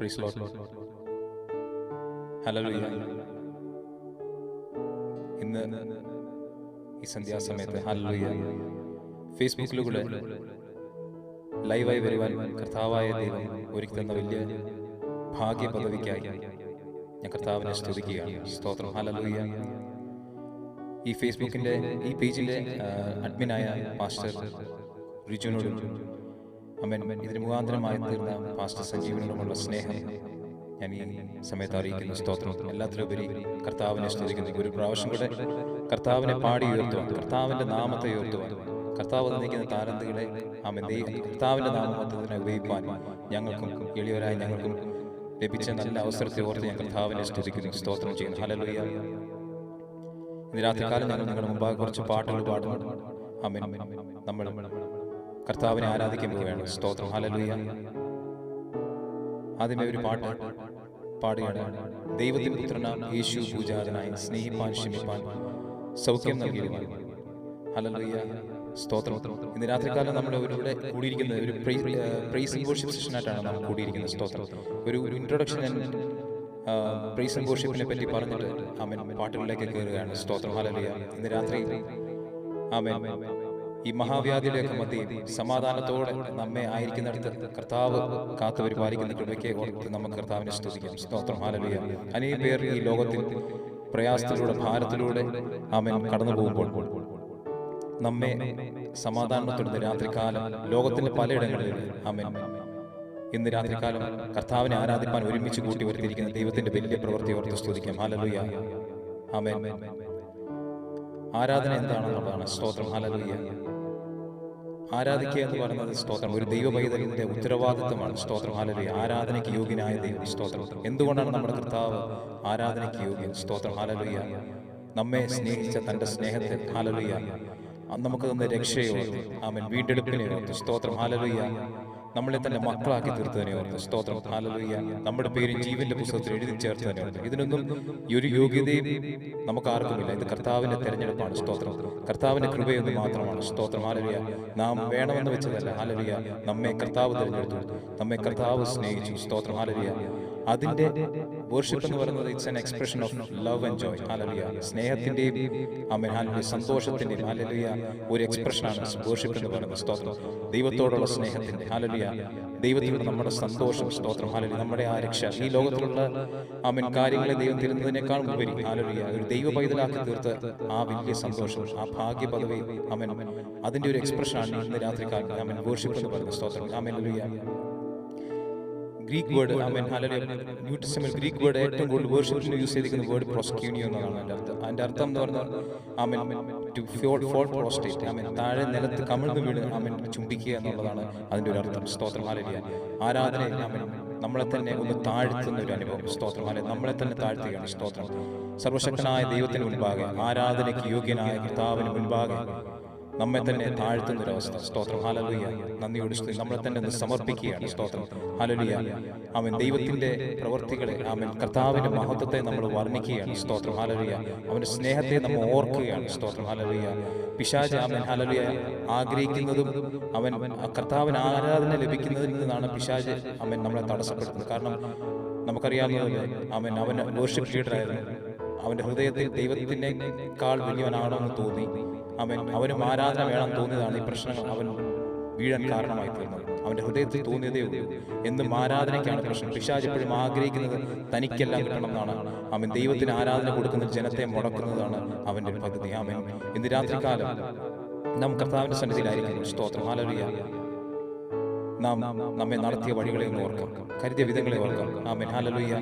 Price lord. Hallelujah. ഇന്ന് ഈ സന്ധ്യാസമയത്ത് ഹല്ലേലൂയ ഫേസ്ബുക്കിലൂടെ ലൈവായി വരുവാൻ കർത്താവായ ദൈവം ഒരുക്കി തന്ന വലിയ ഭാഗ്യ പദവിക്കായി ഞാൻ കർത്താവിനെ സ്തുതിക്കുകയാണ്. സ്തോത്രം. ഹല്ലേലൂയ. ഈ ഫേസ്ബുക്കിൻ്റെ ഈ പേജിൻ്റെ അഡ്മിനായ പാസ്റ്റർ റിജുവിനോടും അമേൻ ഇതിന് മുഖാന്തരമായി തീർന്ന പാസ്റ്റർ സഞ്ജീവനോടുമുള്ള സ്നേഹം ഞാൻ ഈ സമയത്ത് അറിയിക്കുന്നു. സ്തോത്രം. എല്ലാത്തിലുപരി കർത്താവിനെ സ്തുതിക്കുന്നു. ഒരു പ്രാവശ്യം കൂടെ കർത്താവിനെ പാടി ഉയർത്തുവാൻ, കർത്താവിൻ്റെ നാമത്തെ ഉയർത്തുവാൻ, കർത്താവ് തന്നിരിക്കുന്ന താരന്തുകളെ കർത്താവിൻ്റെ നാമത്തെ ഉപയോഗിക്കാൻ ഞങ്ങൾക്കും എളിയവരായ ഞങ്ങൾക്കും ലഭിച്ച നല്ല അവസരത്തെ ഓർത്ത് ഞാൻ കർത്താവിനെ സ്തുതിക്കുന്നു. സ്തോത്രം ചെയ്യുന്നു. ഹല്ലേലൂയ. ഇന്ന് രാത്രികാലം ഞങ്ങൾ നിങ്ങളുടെ മുമ്പാകെ കുറച്ച് പാട്ടുകൾ പാടുന്നു. ആമേൻ. നമ്മൾ കർത്താവിനെ ആരാധിക്കാൻ പോവുകയാണ്. സ്തോത്രം. ഹല്ലേലൂയ. ആദ്യമേ ഒരു പാട്ട് പാടുകയാണ്. ദൈവത്തിൻ പുത്രനാം യേശു പൂജാതനായി സ്നേഹിപ്പാൻ ക്ഷമിപ്പാൻ സൗഖ്യം നൽകിയിരുവാൻ. ഹല്ലേലൂയ. സ്തോത്രം. ഇന്ന് രാത്രികാലം നമ്മൾ ഇവിടെ കൂടിയിരിക്കുന്നത് ഒരു പ്രൈസ് ആൻഡ് വർഷിപ്പ് സെഷനായിട്ടാണ് നാം കൂടിയിരിക്കുന്നത്. സ്തോത്രം. ഒരു ഇൻട്രൊഡക്ഷൻ പ്രൈസ് ആൻഡ് വർഷിപ്പിനെ പറ്റി പറഞ്ഞിട്ട് ആമേൻ പാട്ടുകളിലേക്ക് കയറുകയാണ്. സ്തോത്രം. ഹല്ലേലൂയ. ഇന്ന് രാത്രി ആമേൻ ഈ മഹാവ്യാധിയുടെയൊക്കെ മധ്യേ സമാധാനത്തോടെ നമ്മെ ആയിരിക്കുന്നിടത്ത് കർത്താവ് കാത്തു പരിപാലിക്കുന്ന കൃപയ്ക്ക് ഓർത്ത് നമുക്ക് കർത്താവിനെ സ്തുതിക്കാം. സ്തോത്രം. ഹല്ലേലൂയ. അനേകം പേർ ഈ ലോകത്തിൽ പ്രയാസത്തിലൂടെ ഭാരത്തിലൂടെ ആമേൻ കടന്നു പോകുമ്പോൾ നമ്മെ സമാധാനത്തോടെ രാത്രികാലം ലോകത്തിന്റെ പലയിടങ്ങളിൽ ആമേൻ ഇന്ന് രാത്രികാലം കർത്താവിനെ ആരാധിപ്പാൻ ഒരുമിച്ച് കൂട്ടി വരുത്തിയിരിക്കുന്ന ദൈവത്തിന്റെ വലിയ പ്രവൃത്തി ഓർത്ത് സ്തുതിക്കാം. ഹല്ലേലൂയ. ആമേൻ. ആരാധന എന്താണെന്നുള്ളതാണ്. സ്തോത്രം. ഹല്ലേലൂയ. ആരാധിക്കുക എന്ന് പറയുന്നത് സ്തോത്രം ഒരു ദൈവ പൈതലിന്റെ ഉത്തരവാദിത്വമാണ്. സ്തോത്രം. ഹല്ലേലൂയ. ആരാധനയ്ക്ക് യോഗ്യനായ ദൈവം. സ്തോത്രം. എന്തുകൊണ്ടാണ് നമ്മുടെ കർത്താവ് ആരാധനയ്ക്ക് യോഗ്യൻ? സ്തോത്രം. ഹല്ലേലൂയ. നമ്മെ സ്നേഹിച്ച തന്റെ സ്നേഹത്തെ ഹല്ലേലൂയ നമുക്ക് തന്ന രക്ഷയെ ഓർത്ത് ആമേൻ വീണ്ടെടുപ്പിനെ ഓർത്ത് സ്തോത്രം. ഹല്ലേലൂയ. നമ്മളെ തന്നെ മക്കളാക്കി തീർത്തതിനെ ഓർത്ത് സ്തോത്രം. ഹല്ലേലൂയ. നമ്മുടെ പേര് ജീവന്റെ പുസ്തകത്തിൽ എഴുതി ചേർത്തതിനെ ഓർത്ത്. ഇതിനൊന്നും ഒരു യോഗ്യതയും നമുക്ക് ആർക്കുമില്ല. ഇത് കർത്താവിന്റെ തെരഞ്ഞെടുപ്പാണ്. സ്തോത്രം. കർത്താവിന്റെ കൃപയൊന്നും മാത്രമാണ്. സ്തോത്രം. ഹല്ലേലൂയ. നാം വേണമെന്ന് വെച്ചതല്ല. ഹല്ലേലൂയ. നമ്മെ കർത്താവ് തെരഞ്ഞെടുത്തു, നമ്മെ കർത്താവ് സ്നേഹിച്ചു. സ്തോത്രം. ഹല്ലേലൂയ. അതിന്റെ വർഷിപ്പ് എന്ന് പറയുന്നത് it's an expression of love and Joy. Hallelujah. സ്നേഹത്തിന്റെയും ആമേൻ ഹല്ലേലൂയ സന്തോഷത്തിന്റെയും ഹല്ലേലൂയ ഒരു എക്സ്പ്രഷനാണ് വർഷിപ്പ് എന്ന് പറയുന്നത്. സ്തോത്രം. ദൈവത്തോടുള്ള സ്നേഹത്തിന്റെ ഹല്ലേലൂയ ദൈവത്തിലുള്ള നമ്മുടെ സന്തോഷം. സ്തോത്രം. ഹല്ലേലൂയ. നമ്മുടെ ആ രക്ഷ ഈ ലോകത്തിലുള്ള ആമേൻ കാര്യങ്ങളെ ദൈവം തരുന്നതിനേക്കാൾ ഉപരി ഹല്ലേലൂയ ഒരു ദൈവ പൈതലാക്കി തീർത്ത് ആ വലിയ സന്തോഷം ആ ഭാഗ്യ പദവി ആമേൻ അതിന്റെ ഒരു എക്സ്പ്രഷനാണ് ഇന്ന് രാത്രികാലം ആമേൻ വർഷിപ്പ് എന്ന് പറയുന്നത്. സ്തോത്രം. ആമേൻ. ഹല്ലേലൂയ. ഗ്രീക്ക് വേർഡ് ആമേൻ ഹല്ലേലൂയ ന്യൂ ടെസ്റ്റമെന്റ് ഗ്രീക്ക് വേർഡ് ഏറ്റവും കൂടുതൽ വർഷിപ്പിന് യൂസ് ചെയ്തിരിക്കുന്ന വേർഡ് പ്രോസ്ക്യൂനിയോ എന്നാണ് അതിന്റെ അർത്ഥം. അതിന്റെ അർത്ഥം എന്ന് പറഞ്ഞാൽ ആമേൻ ടു ഫോൾ പ്രോസ്ട്രേറ്റ് ആമേൻ താഴെ നിലത്ത് കമിഴ്ന്ന് വീണ് ആമേൻ ചുംബിക്കുക എന്നുള്ളതാണ് അതിന്റെ ഒരു അർത്ഥം. സ്തോത്രം. ഹല്ലേലൂയ. ആരാധനയിൽ ആമേൻ നമ്മളെ തന്നെ ഒന്ന് താഴ്ത്തുന്ന ഒരു അനുഭവം. സ്തോത്രം. ഹല്ലേലൂയ. നമ്മളെ തന്നെ താഴ്ത്തുകയാണ്. സ്തോത്രം. സർവശക്തനായ ദൈവത്തിന് മുൻപാകെ ആരാധനയ്ക്ക് യോഗ്യനായ കർത്താവിന് മുൻപാകെ നമ്മെ തന്നെ താഴ്ത്തുന്നൊരവസ്ഥ. സ്തോത്രം. ഹല്ലേലൂയ. നന്ദിയോട് സ്തുതി. നമ്മളെ തന്നെ ഒന്ന് സമർപ്പിക്കുകയാണ്. സ്തോത്രം. ഹല്ലേലൂയ. ആമേൻ ദൈവത്തിന്റെ പ്രവൃത്തികളെ ആമേൻ കർത്താവിന്റെ മഹത്വത്തെ നമ്മൾ വർണ്ണിക്കുകയാണ്. സ്തോത്രം. ഹല്ലേലൂയ. അവന്റെ സ്നേഹത്തെ നമ്മൾ ഓർക്കുകയാണ്. സ്തോത്രം. ഹല്ലേലൂയ. പിശാച് ആമേൻ ഹല്ലേലൂയ ആഗ്രഹിക്കുന്നതും അവൻ കർത്താവിന് ആരാധന ലഭിക്കുന്നതിൽ നിന്നാണ് പിശാച് ആമേൻ നമ്മളെ തടസ്സപ്പെടുത്തുന്നത്. കാരണം നമുക്കറിയാവുന്നതല്ലേ ആമേൻ അവൻ വർഷിപ്പ് ലീഡറായിരുന്നു. അവന്റെ ഹൃദയത്തിൽ ദൈവത്തിനേക്കാൾ വലിയവനാണോ എന്ന് തോന്നി അവൻ അവനും ആരാധന വേണം തോന്നിയതാണ് ഈ പ്രശ്നങ്ങൾ അവൻ വീഴാൻ കാരണമായി തീർന്നത്. അവന്റെ ഹൃദയത്തിൽ തോന്നിയതേ ഉള്ളൂ. എന്നും ആരാധനയ്ക്കാണ് പ്രശ്നം. പിശാച് എപ്പോഴും ആഗ്രഹിക്കുന്നത് തനിക്കെല്ലാം കിട്ടണം എന്നാണ്. അവൻ ദൈവത്തിന് ആരാധന കൊടുക്കുന്ന ജനത്തെ മുടക്കുന്നതാണ് അവന്റെ പദ്ധതി. അവൻ ഇന്ന് രാത്രികാലം നാം കർത്താവിന്റെ സന്നിധിയിലായിരിക്കുന്നു. സ്തോത്രം. ഹല്ലേലൂയ. നാം നമ്മെ നടത്തിയ വഴികളെ ഒന്ന് ഓർക്കാം, കരുതിയ വിധങ്ങളെ ഓർക്കാം. ആമേൻ. ഹല്ലേലൂയ.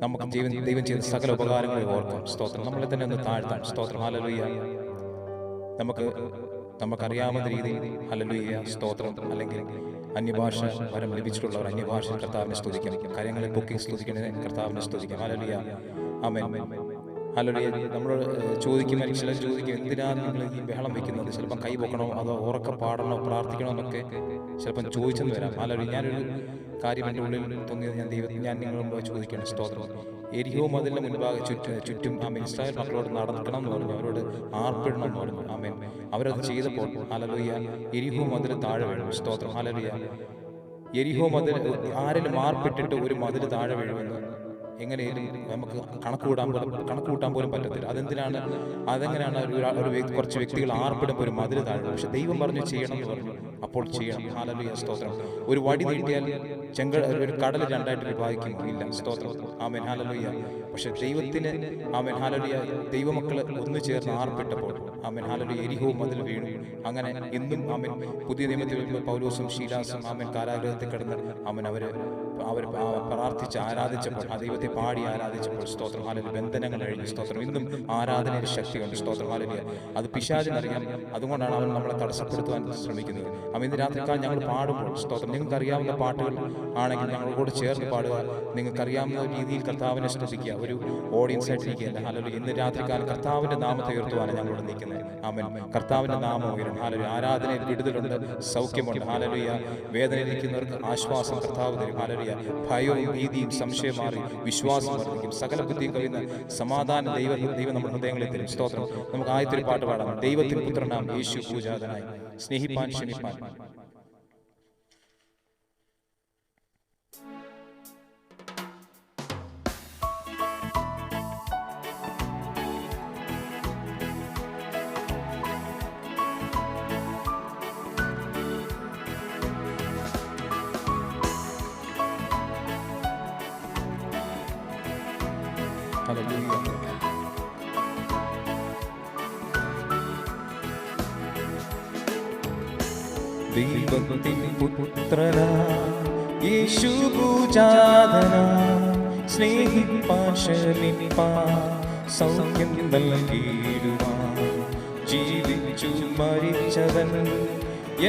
നമുക്ക് ദൈവം ചെയ്ത സകല ഉപകാരങ്ങളെ ഓർക്കാം. സ്തോത്രം. നമ്മളെ തന്നെ ഒന്ന് താഴ്ത്താം. സ്തോത്രം. ഹല്ലേലൂയ. നമുക്കറിയാവുന്ന രീതിയിൽ ഹല്ലേലൂയ സ്തോത്രം അല്ലെങ്കിൽ അന്യഭാഷ വരം ലഭിച്ചിട്ടുള്ളവർ അന്യഭാഷ കർത്താവിനെ സ്തുതിക്കാം. കാര്യങ്ങളെ പൊക്കി സ്തുതിക്കണേ കർത്താവിനെ സ്തുതിക്കാം. ഹല്ലേലൂയ. ആമേൻ. ഹല്ലേലൂയ. നമ്മൾ ചോദിക്കുമ്പോൾ ചിലർ ചോദിക്കും എന്തിനാണ് നിങ്ങൾ ഈ ബഹളം വെക്കുന്നത്? ചിലപ്പം കൈ പൊക്കണോ അതോ ഉറക്കെ പാടണോ പ്രാർത്ഥിക്കണോ എന്നൊക്കെ ചിലപ്പം ചോദിച്ചെന്ന് വരാം. ഹല്ലേലൂയ. ഞാനൊരു കാര്യം എൻ്റെ ഉള്ളിൽ തോന്നിയത് ഞാൻ നിങ്ങളോട് ചോദിക്കണം. സ്തോത്രം. എരിഹോ മതിലിന് മുൻപാകെ ചുറ്റും ആമേൻ ഇസ്രായേൽ മക്കളോട് നടക്കണം എന്ന് പറഞ്ഞു, അവരോട് ആർപ്പിടണം എന്ന് പറഞ്ഞു. ആമേൻ. അവരത് ചെയ്തപ്പോൾ ഹല്ലേലൂയ എരിഹോ മതിൽ താഴെ വീണു. സ്തോത്രം. ഹല്ലേലൂയ. യെരിഹോ മതിൽ ആരെങ്കിലും മാർപ്പിട്ടിട്ട് ഒരു മതിൽ താഴെ വീഴുമെന്ന് എങ്ങനെയും നമുക്ക് കണക്കുകൂട്ടാൻ പോലും പറ്റത്തില്ല. അതെങ്ങനെയാണ് കുറച്ച് വ്യക്തികൾ ആർപ്പിടുമ്പോൾ ഒരു മതിൽ താഴെ. പക്ഷെ ദൈവം പറഞ്ഞു ചെയ്യണം എന്ന് പറഞ്ഞു, അപ്പോൾ ചെയ്യണം. ഹല്ലേലൂയ, സ്തോത്രം. ഒരു വടി നീട്ടിയാൽ ഒരു കടൽ രണ്ടായിട്ട് വിഭാഗിക്കുമോ? ഇല്ല. സ്തോത്രം. ആമേൻ, ഹല്ലേലൂയ. പക്ഷെ ദൈവത്തിന്, ആമേൻ, ഹല്ലേലൂയ, ദൈവമക്കൾ ഒന്നു ചേർന്ന് ആർപ്പിട്ടപ്പോൾ, ആമേൻ, ഹല്ലേലൂയ, യെരിഹോ മതിൽ വീണു. അങ്ങനെ ഇന്നും, ആമേൻ, പുതിയ നിയമത്തിൽ പൗലോസും ശീലാസും, ആമേൻ, കാരാഗൃഹത്തിൽ കിടന്ന്, ആമേൻ, അവർ പ്രാർത്ഥിച്ച് ആരാധിച്ചപ്പോൾ, ആ ദൈവത്തെ പാടി ആരാധിച്ചപ്പോൾ, സ്തോത്രം, ഹല്ലേലൂയ, ബന്ധനങ്ങൾ കഴിഞ്ഞു. സ്തോത്രം. ഇന്നും ആരാധനയുടെ ശക്തിയുണ്ട്. സ്തോത്രം, ഹല്ലേലൂയ. അത് പിശാചിനറിയാം. അതുകൊണ്ടാണ് അവൻ നമ്മളെ തടസ്സപ്പെടുത്തുവാൻ ശ്രമിക്കുന്നത്. ഇന്ന് രാത്രിക്കാലം ഞങ്ങൾ പാടുമ്പോൾ, സ്തോത്രം, നിങ്ങൾക്ക് അറിയാവുന്ന പാട്ടുകൾ ആണെങ്കിൽ ഞങ്ങളോട് ചേർന്ന് പാടുക. നിങ്ങൾക്കറിയാവുന്ന രീതിയിൽ കർത്താവിനെ സ്തുതിക്കുക. ഒരു ഓഡിയൻസ് ആയിട്ടിരിക്കുകയല്ല. ഹല്ലേലൂയ. ഇന്ന് രാത്രിക്കാലം കർത്താവിന്റെ നാമത്തെ ഉയർത്തുവാനാണ് ഞങ്ങളോട് നിൽക്കുന്നത്. ആമേൻ. കർത്താവിന്റെ നാമം ഉയരണം. ഹല്ലേലൂയ. ആരാധനയിൽ വിടുതലുണ്ട്, സൗഖ്യമുണ്ട്. ഹല്ലേലൂയ. വേദനയിരിക്കുന്നവർക്ക് ആശ്വാസം കർത്താവ് തരും. ഹല്ലേലൂയ. ഭയവും ഭീതിയും സംശയം മാറി വിശ്വാസം വർദ്ധിക്കും. സകല ബുദ്ധിയും കവിയുന്ന സമാധാനം ദൈവം നമ്മുടെ ഹൃദയങ്ങളിൽ തരും. സ്തോത്രം. നമുക്ക് ആദ്യത്തെ പാട്ട് പാടാം. ദൈവത്തിൻ പുത്രനാം യേശു പൂജാതനായി, സ്നേഹിപ്പാൻ ക്ഷമിപ്പാൻ. ദൈവത്തിൻ പുത്രനാ യേശു പൂജാതനാ, സ്നേഹിപ്പാൻ ക്ഷമിപ്പാൻ സൗഖ്യം നൽകിയിടുവാൻ, ജീവിച്ചു മരിച്ചവൻ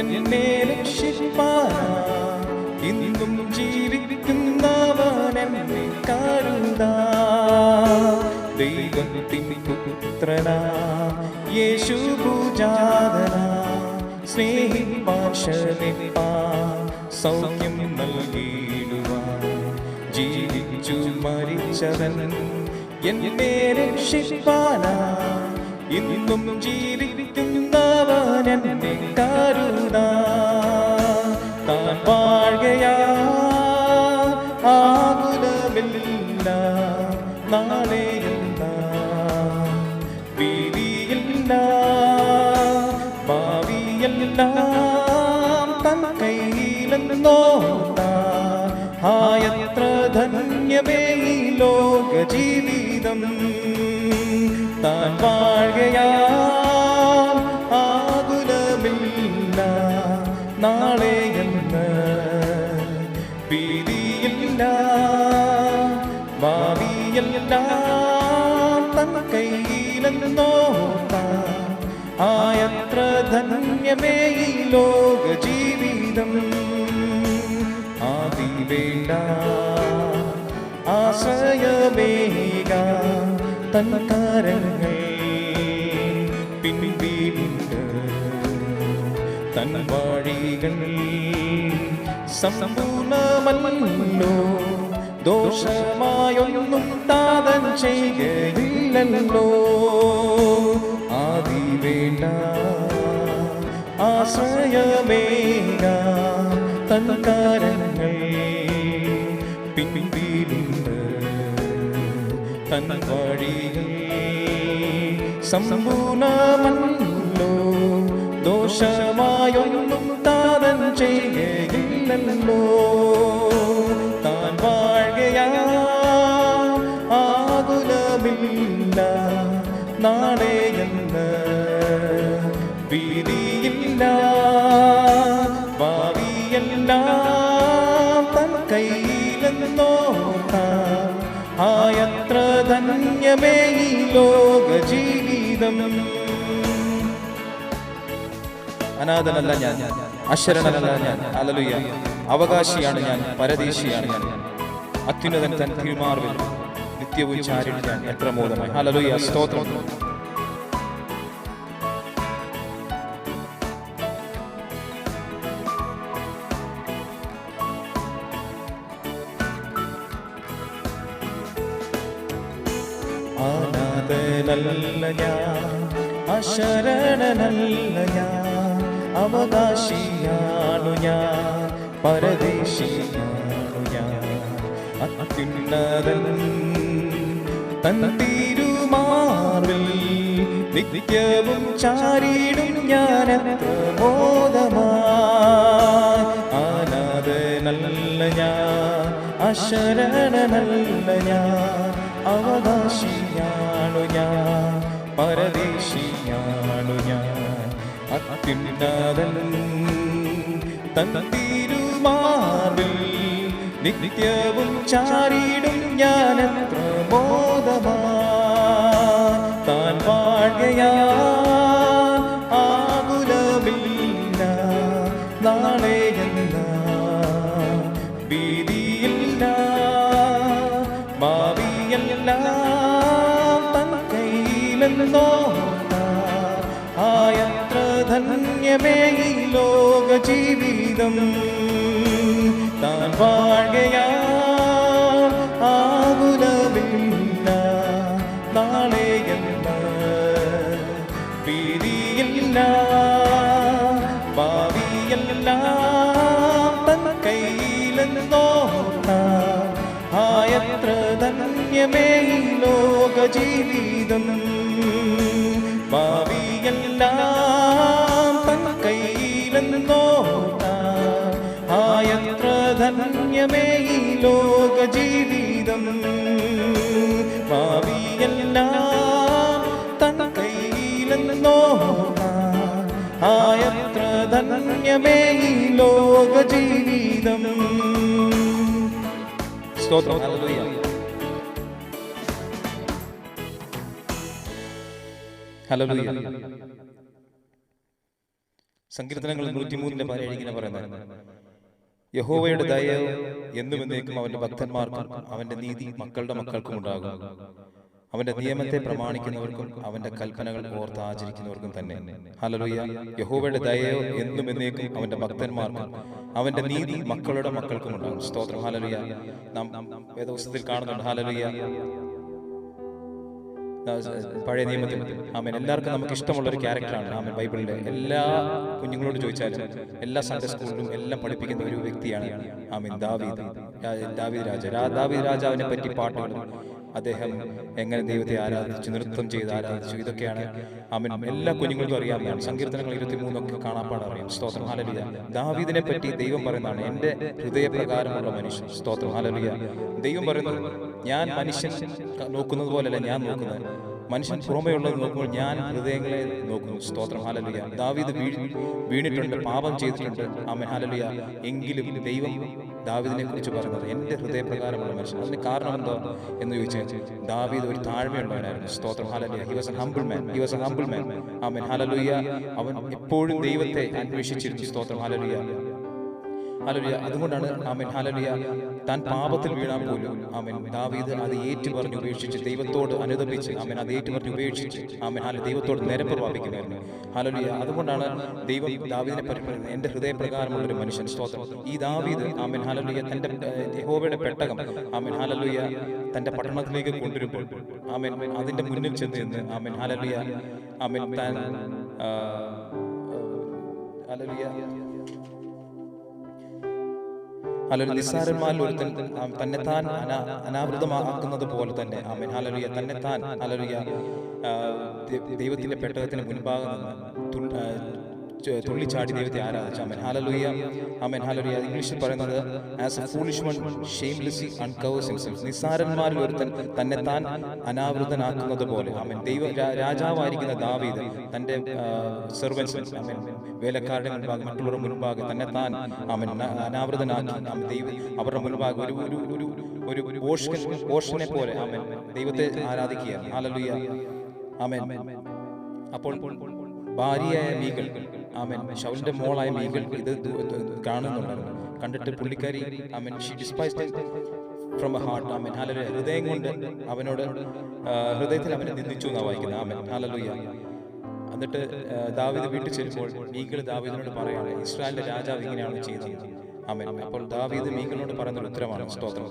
എന്നെ രക്ഷിപ്പാനാ, ഇന്നും ജീവിക്കുന്നവൻ എന്നെ കരുതാ. ദൈവത്തിൻ പുത്രനാ യേശു പൂജാതനാ, സ്നേഹിപ്പാൻ ക്ഷമിപ്പാൻ സൗഖ്യം നൽകിയിടുവാൻ, ജീവിച്ചു മരിച്ചവൻ എന്നെ രക്ഷിപ്പാനാ, ഇന്നും ജീവിക്കുന്നവൻ എന്നെ കരുതാ. താൻ വാഴുകയാ ആകുലമില്ല, നാളെയില്ല, ഭീതിയില്ല, ഭാവിയെല്ലാം തൻ കയ്യിലെന്നോർത്താ. എത്ര ധന്യമേ ഈ ലോക ജീവിതം. താൻ വാഴുകയാ ആകുലമില്ല, നാളെയെന്ന്, ഭീതിയില്ല, ഭാവിയെല്ലാം തൻ കയ്യിലെന്നോർത്താ. എത്ര ധന്യമേ ഈ ലോക ജീവിതം. ആദിവേണ്ട ആശ്രയമേക തൻ കരങ്ങൾ പിൻവീടുണ്ട്, തൻ വഴികൾ സമ്പൂർണമല്ലോ, ദോഷമായൊന്നും താതൻ ചെയ്യുകയില്ലല്ലോ. ആദിവേണ്ട ആശ്രയമേക തൻ കരങ്ങൾ പിൻവീടുണ്ട്, തൻ വഴികൾ സമ്പൂർണമല്ലോ, ദോഷമായൊന്നും താതൻ ചെയ്യുകയില്ലല്ലോ. താൻ വാഴുകയാ ആകുലമില്ല, നാളെയെന്ന്, ഭീതിയില്ല, ഭാവിയെല്ലാം തൻ കയ്യിലെന്നോർത്താൻ. എത്ര ധന്യമേ ഈ ലോക ജീവിതം. അനാഥനല്ല ഞാൻ, അശരണനല്ല ഞാൻ. ഹല്ലേലൂയ. അവകാശിയാണ് ഞാൻ, പരദേശിയാണ് ഞാൻ. അത്യുന്നതൻ തൻ തിരുമാർവിൽ നിത്യവും ചാരിക്കാൻ എത്ര മോദമായി. ഹല്ലേലൂയ, സ്തോത്രം. അനാഥനല്ല ഞാൻ, അശരണനല്ല ഞാൻ, അവകാശിയാണു ഞാൻ, പരദേശിയാണു ഞാൻ. അത്യുന്നതൻ തൻ തിരുമാർവിൽ നിത്യവും ചാരിടും ഞാൻ എത്ര മോദമായി. അനാഥനല്ല ഞാൻ, അശരണനല്ല ഞാൻ, അവകാശിയാണു ഞാൻ, പരദേശിയാണു ഞാൻ. അത്യുന്നതൻ തൻ തിരുമാർവിൽ നിത്യവും ചാരിടും ഞാൻ എത്ര മോദമായി. താൻ വാഴ്കയാ ആകുലമില്ല, നാളെ എന്ന ഭീതിയില്ല, ഭാവിയെല്ലാം തൻ കയ്യിലെന്നോർത്താ ആയത്ര ധന്യമേ ഈ ലോക ജീവിതം. താൻ വാഴ്കയാ ആകുലമില്ല, നാളെ എന്ന ഭീതിയില്ല, ഭാവിയെല്ലാം തൻ കയ്യിലെന്നോർത്താ ആയത്ര ധന്യമേ ഈ ലോക ജീവിതം. ഭാവിയെല്ലാം തൻ കയ്യിലെന്നോർത്താ ആയത്ര ധന്യമേ ഈ ലോക ജീവിതം. ഭാവിയെല്ലാം തൻ കയ്യിലെന്നോർത്താ ആയത്ര ധന്യമേ ഈ ലോക ജീവിതം. സ്തോത്രം. ഹല്ലേലൂയ. ഹല്ലേലൂയ. സങ്കീർത്തനങ്ങൾ 103:17 ഇങ്ങനെ പറയുന്നത്, യഹോവയുടെ ദയ എന്നും എന്നേക്കും അവന്റെ ഭക്തന്മാർക്കും അവന്റെ നീതി മക്കളുടെ മക്കൾക്കും ഉണ്ടാകും. അവന്റെ നിയമത്തെ പ്രമാണിക്കുന്നവർക്കും അവന്റെ കൽപ്പനകൾ ഓർത്ത് ആചരിക്കുന്നവർക്കും തന്നെ. ഹല്ലേലൂയ. യഹോവയുടെ ദയ എന്നും എന്നേക്കും അവന്റെ ഭക്തന്മാർക്കും അവന്റെ നീതി മക്കളുടെ മക്കൾക്കും ഉണ്ടാകും. സ്തോത്രം. ഹല്ലേലൂയ. നാം വേദപുസ്തകത്തിൽ കാണുന്നുണ്ട്. ഹല്ലേലൂയ. പഴയ നിയമത്തിൽ ആമേൻ എല്ലാവർക്കും നമുക്ക് ഇഷ്ടമുള്ള ഒരു ക്യാരക്ടറാണ് ആമേൻ. ബൈബിളിലെ എല്ലാ കുഞ്ഞുങ്ങളോട് ചോദിച്ചാലും എല്ലാ സൺഡേ സ്കൂളിലും എല്ലാം പഠിപ്പിക്കുന്ന ഒരു വ്യക്തിയാണ് ആമേൻ ദാവീദ് രാജാവിനെ പറ്റി പാട്ടുകളും അദ്ദേഹം എങ്ങനെ ദൈവത്തെ ആരാധിച്ചു, നൃത്തം ചെയ്ത് ആരാധിച്ചു, ഇതൊക്കെയാണ് ആമേൻ എല്ലാ കുഞ്ഞുങ്ങൾക്കും അറിയാവുന്നതാണ്. സങ്കീർത്തനങ്ങൾ 23 കാണാപ്പാട് അറിയാം. സ്തോത്രം. ഹല്ലേലൂയ. ദാവീദിനെ പറ്റി ദൈവം പറയുന്നതാണ്, എൻ്റെ ഹൃദയപ്രകാരമുള്ള മനുഷ്യൻ. സ്തോത്രം. ഹല്ലേലൂയ. ദൈവം പറയുന്നത്, ഞാൻ മനുഷ്യൻ നോക്കുന്നത് പോലെയല്ല ഞാൻ നോക്കുന്നത്, മനുഷ്യൻ പുറമേയുള്ളത് നോക്കുമ്പോൾ ഞാൻ ഹൃദയങ്ങളെ നോക്കുന്നു. സ്തോത്രം. ഹല്ലേലൂയ. ദാവീദ് വീണിട്ടുണ്ട്, പാപം ചെയ്തിട്ടുണ്ട്. ആമേൻ. ഹല്ലേലൂയ. എങ്കിലും ദൈവം ദാവീദിനെ കുറിച്ച് പറയുന്നത് എൻ്റെ ഹൃദയപ്രകാരമുള്ള മനുഷ്യൻ. അതിന് കാരണം എന്തോ എന്ന് ചോദിച്ചാൽ, ദാവീദ് ഒരു താഴ്മയുള്ളവനായിരുന്നു. സ്തോത്രം. Hallelujah. He was A humble man. Amen. Hallelujah. അവൻ എപ്പോഴും ദൈവത്തെ അന്വേഷിച്ചിരുന്നു. സ്തോത്രം. ഹല്ലേലൂയ. ഹല്ലേലൂയ. അതുകൊണ്ടാണ് ആമേൻ. ഹല്ലേലൂയ. താൻ പാപത്തിൽ വീണാൻ പോലും ആമേൻ ദാവീദ് അത് ഏറ്റുപറഞ്ഞ് ഉപേക്ഷിച്ച് ദൈവത്തോട് അനുദപിച്ച് ആമേൻ അത് ഏറ്റുപറഞ്ഞ് ഉപേക്ഷിച്ച് ആമേൻ ദൈവത്തോട് നിരപ്പ് പ്രാപിക്കുമായിരുന്നു. ഹല്ലേലൂയ. അതുകൊണ്ടാണ് ദൈവം ദാവീദിനെ പരിപാലിക്കുന്നത്, എൻ്റെ ഹൃദയപ്രകാരമുള്ള ഒരു മനുഷ്യൻ. സ്തോത്രം. ഈ ദാവീദ് ആമേൻ ഹല്ലേലൂയ തൻ്റെ യഹോവയുടെ പെട്ടകം ആമേൻ ഹല്ലേലൂയ തൻ്റെ പട്ടണത്തിലേക്ക് കൊണ്ടുവരുമ്പോൾ ആമേൻ അതിൻ്റെ മുന്നിൽ ചെന്ന് നിന്ന് ആമേൻ ഹല്ലേലൂയ ആമേൻ താൻ ഹല്ലേലൂയ ഹല്ലേലൂയ നിസ്സാരന്മാരിൽ ഒരുത്തൻ തന്നെത്താൻ അനാവൃതമാക്കുന്നത് പോലെ തന്നെ ആമേൻ ഹല്ലേലൂയ തന്നെത്താൻ ഹല്ലേലൂയ ദൈവത്തിന്റെ പെട്ടകത്തിന് മുൻപാകെ നിന്ന് തുള്ളിച്ചാടി ദൈവത്തെ ആരാധിച്ചു. ആമേൻ ഹല്ലേലൂയ. ആമേൻ ഹല്ലേലൂയ. ഇംഗ്ലീഷിൽ പറയുന്നത് as a foolish one shamelessly uncovers himself. നിസ്സാരന്മാരിൽ ഒരുത്തൻ തന്നെത്താൻ അനാവൃതനാക്കുന്നത് പോലെ ആമേൻ രാജാവായിരിക്കുന്ന ദാവീദ് തൻ്റെ സെർവൻസ് ആമേൻ വേലക്കാരുടെ മുൻപാകെ മറ്റുള്ളവരുടെ മുൻപാകെ തന്നെത്താൻ ആമേൻ അനാവൃതനാക്കി ദൈവം അവരുടെ മുൻപാകെ ഒരു പോഷനെ പോലെ ആമേൻ ദൈവത്തെ ആരാധിക്കുകയാണ്. ഹല്ലേലൂയ. ആമേൻ. അപ്പോൾ ഭാര്യയായ മീകൾ ആമേൻ ശൗലിന്റെ മോളായ മീകൾ ഇത് കാണുന്നുണ്ടായിരുന്നു. കണ്ടിട്ട് പുള്ളിക്കാരി ആമേൻ she despised from a heart. ആമേൻ ഹല്ലേലൂയ. ഹൃദയം കൊണ്ട് അവനോട് ഹൃദയത്തിൽ അവനെ നിന്ദിച്ചു എന്നാണ് വായിക്കുന്നത്. ആമേൻ ഹല്ലേലൂയ. എന്നിട്ട് ദാവീദ് വീട്ടിൽ ചെല്ലുമ്പോൾ മീകൾ ദാവീദിനോട് പറയാണ്, ഇസ്രായേലിന്റെ രാജാവ് ഇങ്ങനെയാണ് ചെയ്തത്. ആമേൻ. അപ്പോൾ ദാവീദ് മീകളിനോട് പറയുന്ന ഒരു ഉത്തരമാണ്. സ്തോത്രം.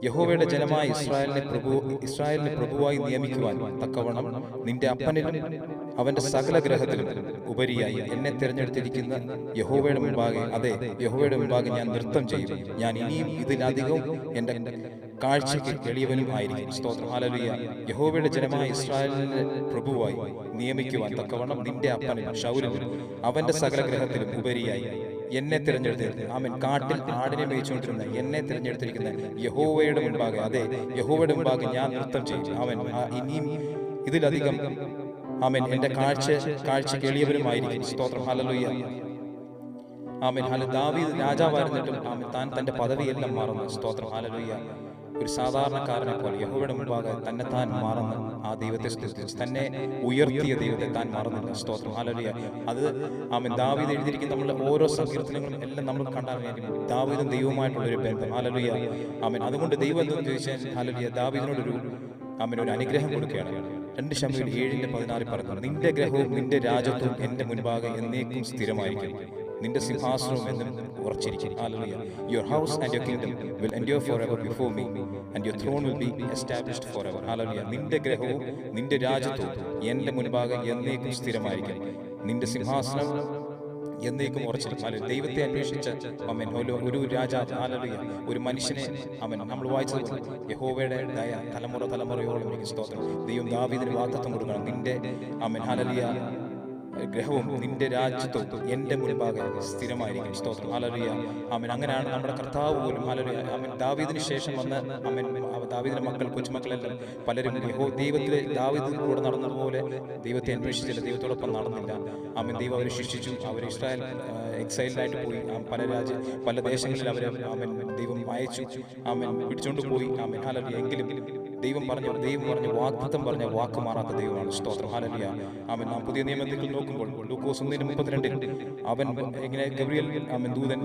യഹോവയുടെ ജനമായ ഇസ്രായേലിനെ പ്രഭുവായി നിയമിക്കുവാൻ തക്കവണ്ണം നിന്റെ അപ്പനിലും അവന്റെ സകല ഗ്രഹത്തിലും ഉപരിയായി എന്നെ തിരഞ്ഞെടുത്തിരിക്കുന്ന യഹോവയുടെ മുമ്പാകെ ഞാൻ നൃത്തം ചെയ്യും. ഞാൻ ഇനിയും ഇതിലധികവും എന്റെ കാഴ്ചയ്ക്ക് എളിയവനും ആയിരിക്കും. സ്തോത്രം. ഹല്ലേലൂയ. യഹോവയുടെ ജനമായ ഇസ്രായേലിനെ പ്രഭുവായി നിയമിക്കുവാൻ തക്കവണ്ണം നിന്റെ അപ്പനിലും ശൗലിലും അവന്റെ സകല ഗ്രഹത്തിലും ഉപരിയായി എന്നെ തിരഞ്ഞെടുത്തിരുന്നു. ആമേൻ. കാട്ടിൽ ആടിനെ മേയിച്ചുകൊണ്ടിരുന്ന എന്നെ തിരഞ്ഞെടുത്തിരിക്കുന്ന യഹോവയുടെ യഹോവയുടെ മുമ്പാകെ ഞാൻ നൃത്തം ചെയ്യും. അവൻ ഇനിയും ഇതിലധികം ആമേൻ എന്റെ കാഴ്ചയ്ക്ക് എളിയവരുമായിരിക്കും. സ്തോത്രം. ഹല്ലേലൂയ. ആമേൻ. ദാവീദ് രാജാവായിരുന്നിട്ടും ആമേൻ താൻ തന്റെ പദവിയെല്ലാം മറന്നു. സ്തോത്രം. ഹല്ലേലൂയ. ഒരു സാധാരണക്കാരനെ പോലെ യഹോവയുടെ മുമ്പാകെ താൻ മറന്ന് ആ ദൈവത്തെ സ്തുതിച്ചു. തന്നെ ഉയർത്തിയ ദൈവത്തെ താൻ മറന്നില്ല. സ്തോത്രം. ഹല്ലേലൂയ. അത് ആമേൻ ദാവീദ് എഴുതിയിരിക്കുന്ന നമ്മുടെ ഓരോ സങ്കീർത്തനങ്ങളും എല്ലാം നമ്മൾ കണ്ടാൽ ദാവീദും ദൈവവുമായിട്ടുള്ള ഒരു ബന്ധം. ഹല്ലേലൂയ. ആമേൻ. അതുകൊണ്ട് ദൈവം എന്തെന്ന് ചോദിച്ചാൽ ഹല്ലേലൂയ ദാവീദിനോടൊരു ഒരു അനുഗ്രഹം കൊടുക്കുകയാണ്. 2 ശമൂവേൽ 7:16 പറഞ്ഞു, നിന്റെ ഗ്രഹവും നിന്റെ രാജ്യത്വവും എന്റെ മുൻപാകെ എന്നേക്കും സ്ഥിരമായിരിക്കും, നിന്റെ സിംഹാസനവും എന്നും ഉറച്ചിരിക്കും. Hallelujah. Your house and your kingdom will endure forever before me, and your throne will be established forever. Hallelujah. നിന്റെ ഗ്രഹവും നിന്റെ രാജ്യത്വവും എന്റെ മുൻപാകെ എന്നേക്കും സ്ഥിരമായിരിക്കും, നിന്റെ സിംഹാസനം എന്നേക്കും ഉറച്ചിരിക്കും. ഹല്ലേലൂയ. ദൈവത്തെ അന്വേഷിച്ച ആമേൻ ഒരു രാജാവ്, ഹല്ലേലൂയ, ഒരു മനുഷ്യനെ ആമേൻ നമ്മൾ വായിച്ചത് യഹോവയുടെ ദയ തലമുറയോളം എനിക്ക് സ്തോത്രം. ദൈവം ദാവീദിന് വാഗ്ദത്തം കൊടുക്കണം, നിന്റെ ആമേൻ ഹല്ലേലൂയ ഗ്രഹവും നിന്റെ രാജ്യത്വവും എന്റെ മുൻപാകെ സ്ഥിരമായിരിക്കും. സ്തോത്രം. ഹല്ലേലൂയ. ആമേൻ. അങ്ങനെയാണ് നമ്മുടെ കർത്താവ് പോലും. ഹല്ലേലൂയ. ആമേൻ. ദാവീദിന് ശേഷം വന്ന് ആമേൻ ദാവീദിന്റെ മക്കൾ, കൊച്ചുമക്കളെല്ലാം പലരും ദൈവത്തിലെ ദാവീദ് കൂടെ നടന്നതുപോലെ ദൈവത്തെ അന്വേഷിച്ചില്ല, ദൈവത്തോടൊപ്പം നടന്നില്ല. ആമേൻ. ദൈവം അവരെ ശിക്ഷിച്ചു. അവർ ഇസ്രായേൽ എക്സൈലിനായിട്ട് പോയി. പല ദേശങ്ങളിൽ അവരെ ആമേൻ ദൈവം അയച്ചു. ആമേൻ പിടിച്ചോണ്ട് പോയി. ആമേൻ. ഹല്ലേലൂയ. എങ്കിലും ദൈവം പറഞ്ഞ വാഗ്ദത്തം പറഞ്ഞ വാക്ക് മാറാത്ത ദൈവമാണ്. സ്തോത്രം. ഹല്ലേലൂയ. ആമേൻ. നാം പുതിയ നിയമത്തിൽ നോക്കുമ്പോൾ ലൂക്കോസ് 1:32 അവൻ ഇങ്ങനെ ഗബ്രിയേൽ ആമേൻ ദൂതൻ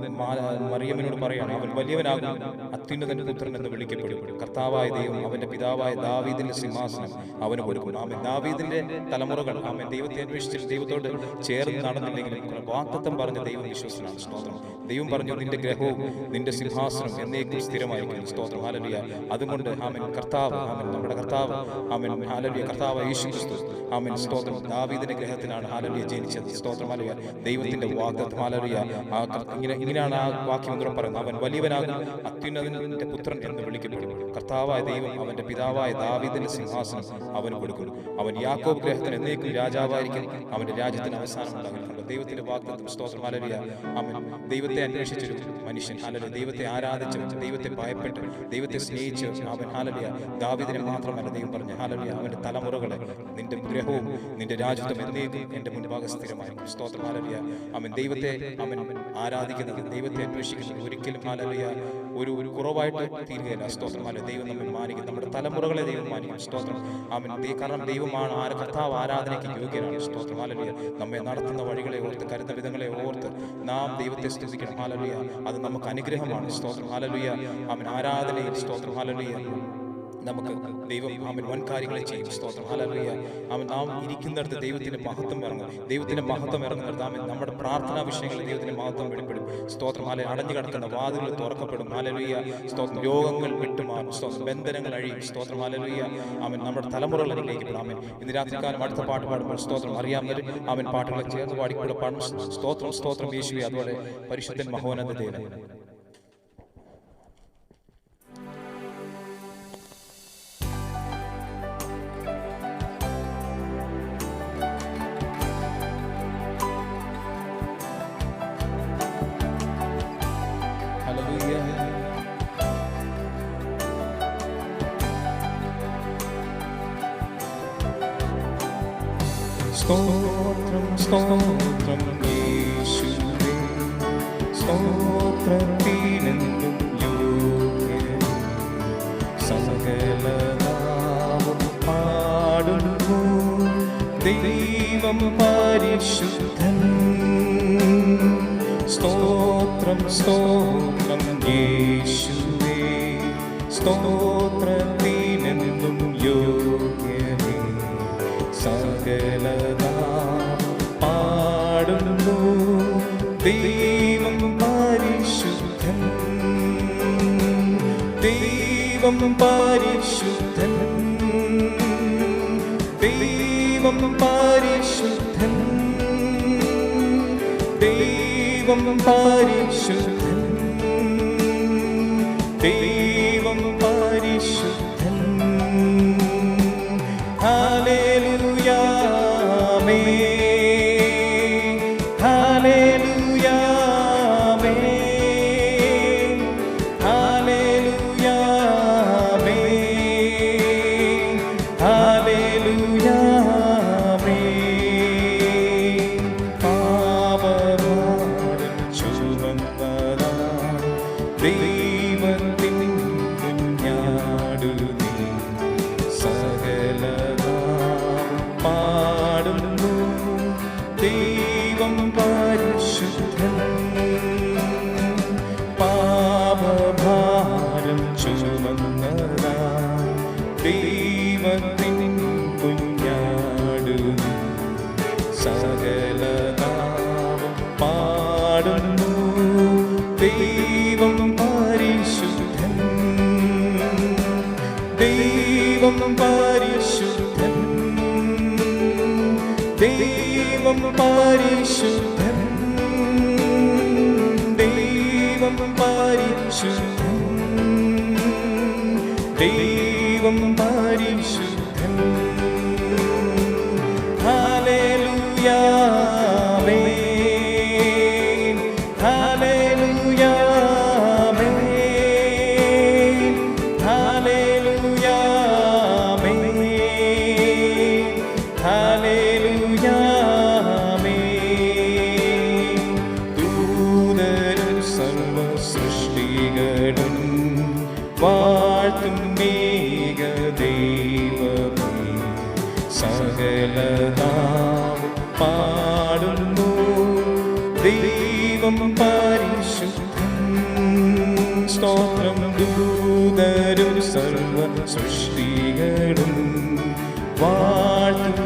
മറിയമിനോട് പറയാണ്, അവൻ വലിയവനാകും, അത്യുന്നതന്റെ പുത്രൻ എന്ന് വിളിക്കപ്പെടും, കർത്താവായ ദൈവം അവന്റെ പിതാവായ ദാവീദിന്റെ സിംഹാസനം അവന് കൊടുക്കും. ആമേൻ. ദാവീദിന്റെ തലമുറകൾ ആമേൻ ദൈവത്തെ അന്വേഷിച്ച് ദൈവത്തോട് ചേർന്ന് നടന്നില്ലെങ്കിലും വാഗ്ദത്തം പറഞ്ഞ ദൈവം വിശ്വസനാണ്. സ്തോത്രം. ദൈവം പറഞ്ഞു, നിന്റെ ഗ്രഹവും നിന്റെ സിംഹാസനം എന്നേക്കും സ്ഥിരമായിരിക്കും. സ്തോത്രം. ഹല്ലേലൂയ. അതുകൊണ്ട് ആമേൻ കർത്താവ്, ആമേൻ നമ്മുടെ കർത്താവ്, ആമേൻ ഹല്ലേലൂയ, കർത്താവ് യേശുക്രിസ്തു, ആമേൻ സ്തോത്രം, ദാവീദിന്റെ ഗ്രഹത്തിലാണ് ഹല്ലേലൂയ ജനിച്ചത്. സ്തോത്രം. ഹല്ലേലൂയ. ദൈവത്തിന്റെ വാഗ്ദത്തം. ഹല്ലേലൂയ. ഇങ്ങനെയാണ് ആ വാക്യം എന്ന് പറയുന്നത്, അവൻ വലിയവനാകും, അത്യുന്നതന്റെ പുത്രൻ എന്ന് വിളിക്കപ്പെടും, കർത്താവായ ദൈവം അവന്റെ പിതാവായ ദാവീദിന്റെ സിംഹാസനം അവന് കൊടുക്കും, അവൻ യാക്കോബ് ഗ്രഹത്തിന് എന്നേക്കും രാജാവായിരിക്കും, അവന്റെ രാജ്യത്തിന് അവസാനം ഉണ്ടാകില്ല. ദൈവത്തിന്റെ വാഗ്ദത്തം. സ്തോത്രം. ഹല്ലേലൂയ. ആമേൻ. ദൈവത്തെ അന്വേഷിച്ചൊരു മനുഷ്യൻ, ഹല്ലേലൂയ, ദൈവത്തെ ആരാധിച്ച് ദൈവത്തെ ഭയപ്പെട്ട് ദൈവത്തെ സ്നേഹിച്ച് അവൻ ഹല്ലേലൂയ ദാവീദിനെ മാത്രമല്ല ദൈവം പറഞ്ഞു ഹല്ലേലൂയ അവന്റെ തലമുറകളെ നിന്റെ ഗ്രഹവും നിന്റെ രാജ്യത്വം എന്നേക്കും എന്റെ മുൻപാകെ സ്ഥിരമായിരിക്കും. സ്തോത്രം. ഹല്ലേലൂയ. ആമേൻ. ദൈവത്തെ അവൻ ആരാധിക്കുന്നത്, ദൈവത്തെ അന്വേഷിക്കുന്നത് ഒരിക്കലും ഹല്ലേലൂയ ഒരു കുറവായിട്ട് തീരുകയില്ല. സ്തോത്രം. ഹല്ലേലൂയ. ദൈവം നമ്മെ മാനിക്കും, നമ്മുടെ തലമുറകളെ ദൈവം മാനിക്കും. സ്തോത്രം. ആമേൻ. കാരണം ദൈവമാണ് കർത്താവ് ആരാധനയ്ക്ക് യോഗ്യനാണ്. സ്തോത്രം. ഹല്ലേലൂയ. നമ്മെ നടത്തുന്ന വഴികളെ ഓർത്ത്, കരുന്ന വിധങ്ങളെ ഓർത്ത് നാം ദൈവത്തെ സ്തുതിക്കണം. ഹല്ലേലൂയ. അത് നമുക്ക് അനുഗ്രഹമാണ്. സ്തോത്രം. ഹല്ലേലൂയ. ആമേൻ. ആരാധനയിൽ സ്തോത്രം. ഹല്ലേലൂയ നമുക്ക് ദൈവം ആമേൻ വൻ കാര്യങ്ങളെ ചെയ്യും. സ്തോത്രം. ഹല്ലേലൂയ. ആമേൻ. നാം ഇരിക്കുന്നിടത്ത് ദൈവത്തിന്റെ മഹത്വം ഇറങ്ങും. ദൈവത്തിന്റെ മഹത്വം ഇറങ്ങുന്നിടത്ത് ആമേൻ നമ്മുടെ പ്രാർത്ഥനാ വിഷയങ്ങളിൽ ദൈവത്തിന്റെ മഹത്വം വെളിപ്പെടും. സ്തോത്രം. ഹല്ലേലൂയ. അടഞ്ഞു കിടക്കുന്ന വാതിലുകൾ തുറക്കപ്പെടും. ഹല്ലേലൂയ. സ്തോത്രം. രോഗങ്ങൾ വിട്ടുമാറും. സ്തോത്രം. ബന്ധനങ്ങൾ അഴിയും. സ്തോത്രം. ഹല്ലേലൂയ. ആമേൻ. നമ്മുടെ തലമുറകൾ അനുഗ്രഹിക്കപ്പെടും. ആമേൻ. ഇന്ന് രാത്രികാലം അടുത്ത പാട്ട് പാടുമ്പോൾ സ്തോത്രം അറിയാവുന്നവർ ആമേൻ പാട്ടുകളെ ചേർന്ന് പാടിക്കൂടെ പാടും. സ്തോത്രം. സ്തോത്രം യേശുവേ. അതുപോലെ പരിശുദ്ധൻ മഹോന്നത ദൈവം. സ്തോത്രം. സ്തോത്രം യേശുവേ. സ്തോത്രത്തിനെന്നും യോഗ്യൻ. സകലനാമം പാടുന്നു ദൈവം പരിശുദ്ധൻ. സ്തോത്രം. സ്തോത്രം യേശുവേ. സ്തോത്രത്തിനെന്നും യോഗ്യനേ. സകലനാമം പാടുന്നു ദൈവം പരിശുദ്ധൻ. ദൈവം ദൈവം പരിശുദ്ധൻ, ദൈവം പരിശുദ്ധൻ, ദൈവം പരിശുദ്ധൻ, ദൈവം പരിശുദ്ധൻ. ഹല്ലേലൂയ ആമേൻ, ഹല്ലേലൂയ ആമേൻ, ഹല്ലേലൂയ ആമേൻ, ഹല്ലേലൂയ ആമേൻ. പാപഭാരം ചുമന്നതാം ദൈവത്തിൻ കുഞ്ഞാടു നീ, സകലതാം പാടുന്നു. ദൈവം പരിശുദ്ധൻ, പാപഭാരം ചുമന്നതാം ദൈവത്തിൻ കുഞ്ഞാടു നീ, സകലതാം പാടുന്നു. ദൈവം പരിശുദ്ധൻ, ദൈവം പരിശുദ്ധൻ, ദൈവം പരിശുദ്ധൻ, ദൈവം പരിശുദ്ധൻ, ദൈവം പരിശുദ്ധൻ. ഹല്ലേലൂയ ആമേൻ, ഹല്ലേലൂയ ആമേൻ, ഹല്ലേലൂയ ആമേൻ, ഹല്ലേലൂയ ആമേൻ. ദൂതരും സർവ സൃഷ്ടികളും വാഴ്ത്തും ഏകദൈവമേ, സകലതാം പാടുന്നു. ദൈവം പരിശുദ്ധൻ, സ്തോത്രം. ദൂതരും സർവ സൃഷ്ടികളും വാഴ്ത്തുമേകദൈവമേ,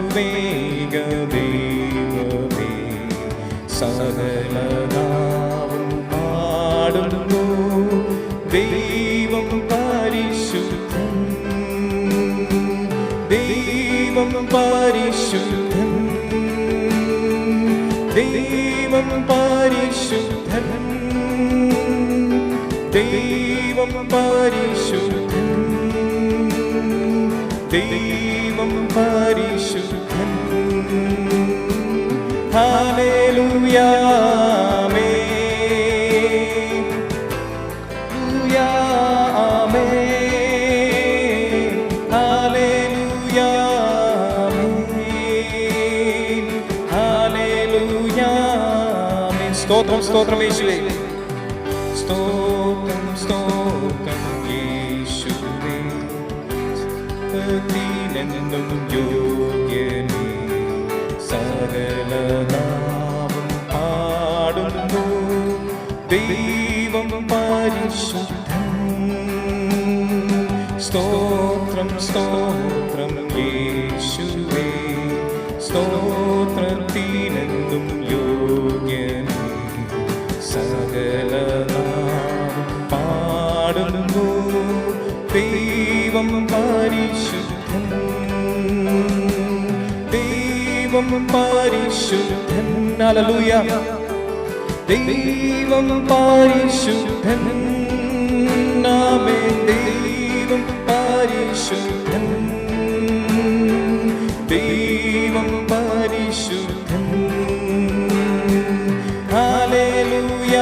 സകലതാം പാടുന്നു. ദൈവം പരിശുദ്ധൻ, ദൈവം പരിശുദ്ധൻ, ദൈവം പരിശുദ്ധൻ, ദൈവം പരിശുദ്ധൻ, ദൈവം പരിശുദ്ധൻ. ഹല്ലേലൂയ ആമേൻ, ഹല്ലേലൂയ ആമേൻ, ഹല്ലേലൂയ ആമേൻ. സ്തോത്രം, സ്തോത്രം യേശുവേ, സ്തോത്രം, സ്തോത്രം യേശുവേ. സ്തുതിനെന്നും യോഗ്യനേ, സകലനാമം പാടുന്നു. ദൈവം പരിശുദ്ധൻ, സ്തോത്രം, സ്തോത്രം യേശുവേ. സ്തോത്രത്തിനെന്നും യോഗ്യനേ, സകലനാമം പാടുന്നു. ദൈവം പരിശുദ്ധൻ, ദൈവം പരിശുദ്ധൻ. ഹല്ലേലൂയ. ദൈവം പരിശുദ്ധൻ, ആമേൻ. ദൈവം പരിശുദ്ധൻ, ദൈവം പരിശുദ്ധൻ. ഹല്ലേലൂയ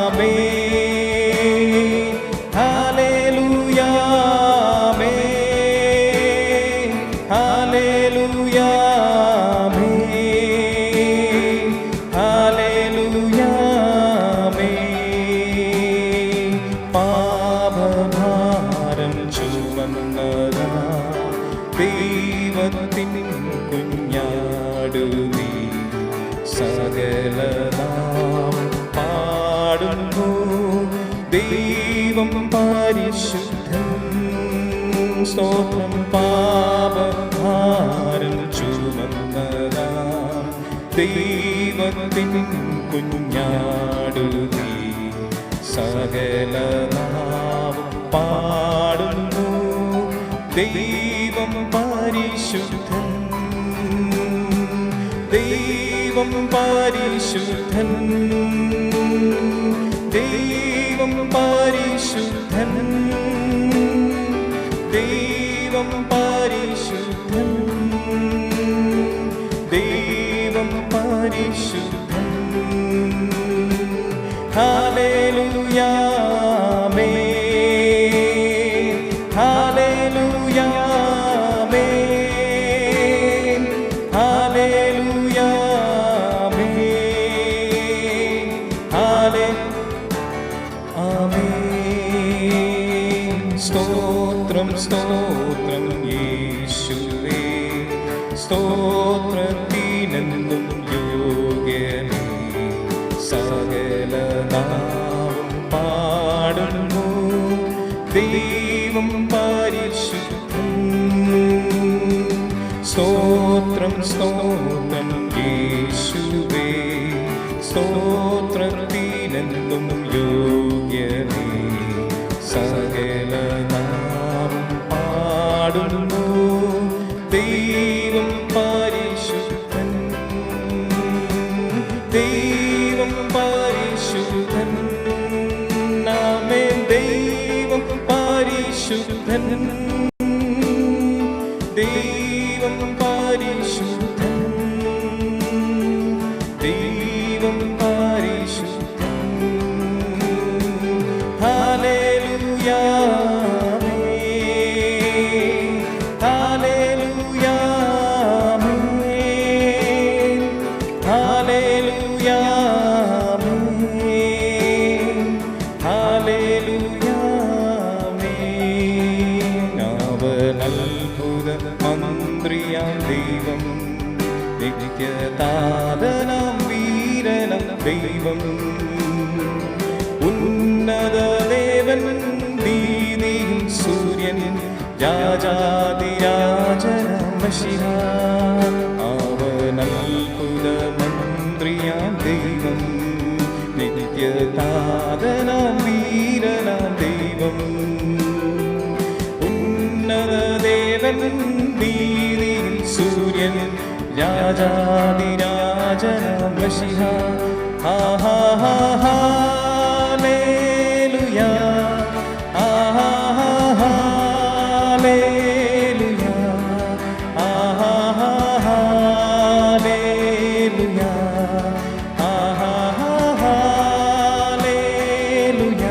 ആമേൻ, ഹല്ലേലൂയ ആമേൻ, ഹല്ലേലൂയ ആമേൻ, ഹല്ലേലൂയ ആമേൻ. പാപഭാരം ചുമന്നതാ ദൈവത്തിൻ കുഞ്ഞാടു നീ, സകലനാം പാടുന്നു. ദൈവം പരിശുദ്ധൻ, സ്തോത്രം. പാപഭാരം ചുമന്നതാം ദൈവത്തിൻ കുഞ്ഞാടു നീ, സകലനാം പാടുന്നു. ദൈവം പരിശുദ്ധൻ, ദൈവം പരിശുദ്ധൻ, ദൈവം പരിശുദ്ധൻ, ദൈവം പരിശുദ്ധൻ, ദൈവം പരിശുദ്ധൻ. ഹല്ലേലൂയ ആമേൻ, ഹല്ലേലൂയ ആമേൻ, ഹല്ലേലൂയ ആമേൻ, ആമേൻ. സ്തോത്രം സ്തോത്രം യേശുവേ, സ്തോത്രത്തിനെന്നും യോഗ്യനേ. സകല നാമം പാടുന്നു ദൈവം പരിശുദ്ധൻ. സ്തോത്രം സ്തോത്രം യേശുവേ, സ്തോത്രത്തിനെന്നും യോഗ്യനേ. സകല നാമം പാടുന്നു ദൈവം പരിശുദ്ധൻ, ദൈവം പരിശുദ്ധൻ. ആമേൻ. ദൈവം പരിശുദ്ധൻ, ദൈവം പരിശുദ്ധൻ, ദൈവം പരിശുദ്ധൻ. ഹല്ലേലൂയ ആമേൻ, ഹല്ലേലൂയ ആമേൻ, ഹല്ലേലൂയ ആമേൻ, ഹല്ലേലൂയ ആമേൻ. അവൻ അത്ഭുത മന്ത്രിയാം ദൈവം, നിത്യതാതനാം വീരനാം ദൈവം, ഉന്നത ദേവൻ നീതിയിൻ സൂര്യൻ, രാജാതിരാജനാം മശിഹ. അവൻ അത്ഭുത മന്ത്രിയാം ദൈവം, നിത്യതാതനാം വീരനാം ദൈവം, ഉന്നത ദേവൻ നീതിയിൻ സൂര്യൻ, രാജാതിരാജനാം മശിഹ. ഹല്ലേലൂയ, ഹല്ലേലൂയ, ഹല്ലേലൂയ, ഹല്ലേലൂയ, ഹല്ലേലൂയ,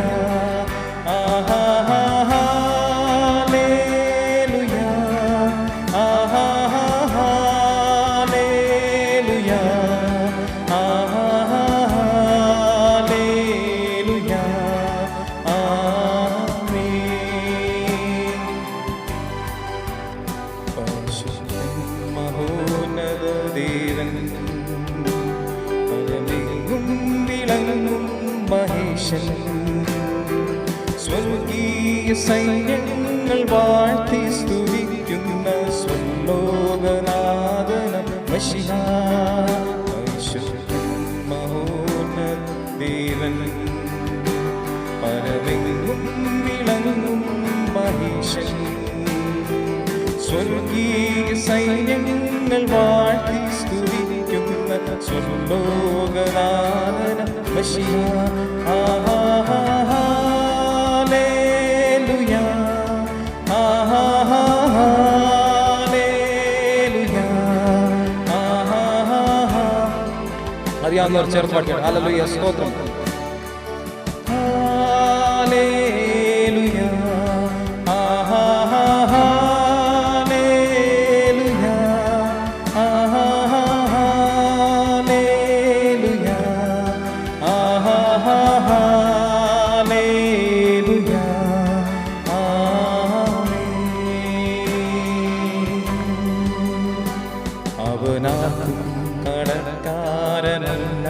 ഹല്ലേലൂയ, ഹല്ലേലൂയ. ആമേൻ. പരിശുദ്ധൻ മഹോന്നത ദേവൻ, പരമെങ്ങും വിളങ്ങും മഹേശൻ, സ്വർഗീയ സൈന്യങ്ങൾ വാഴ്ത്തി സ്തുതിക്കുന്ന സ്വർലോകനാഥനം മശിഹ. പരിശുദ്ധൻ മഹോന്നത ദേവൻ, പരമെങ്ങും വിളങ്ങും മഹേശൻ, സ്വർഗീയ സൈന്യങ്ങൾ വാഴ്ത്തി സ്തുതിക്കുന്ന സ്വർലോകനാഥനം മശിഹ. ഹല്ലേലൂയ, ഹല്ലേലൂയ. അറിയാവുന്നവർ ചേർത്ത് പാടിയാണ്. ഹല്ലേലൂയ, സ്തോത്രം. ഹല്ലേലൂയ, ഹല്ലേലൂയ, ഹല്ലേലൂയ, ഹല്ലേലൂയ. അവനാർക്കും കടക്കാരനല്ല,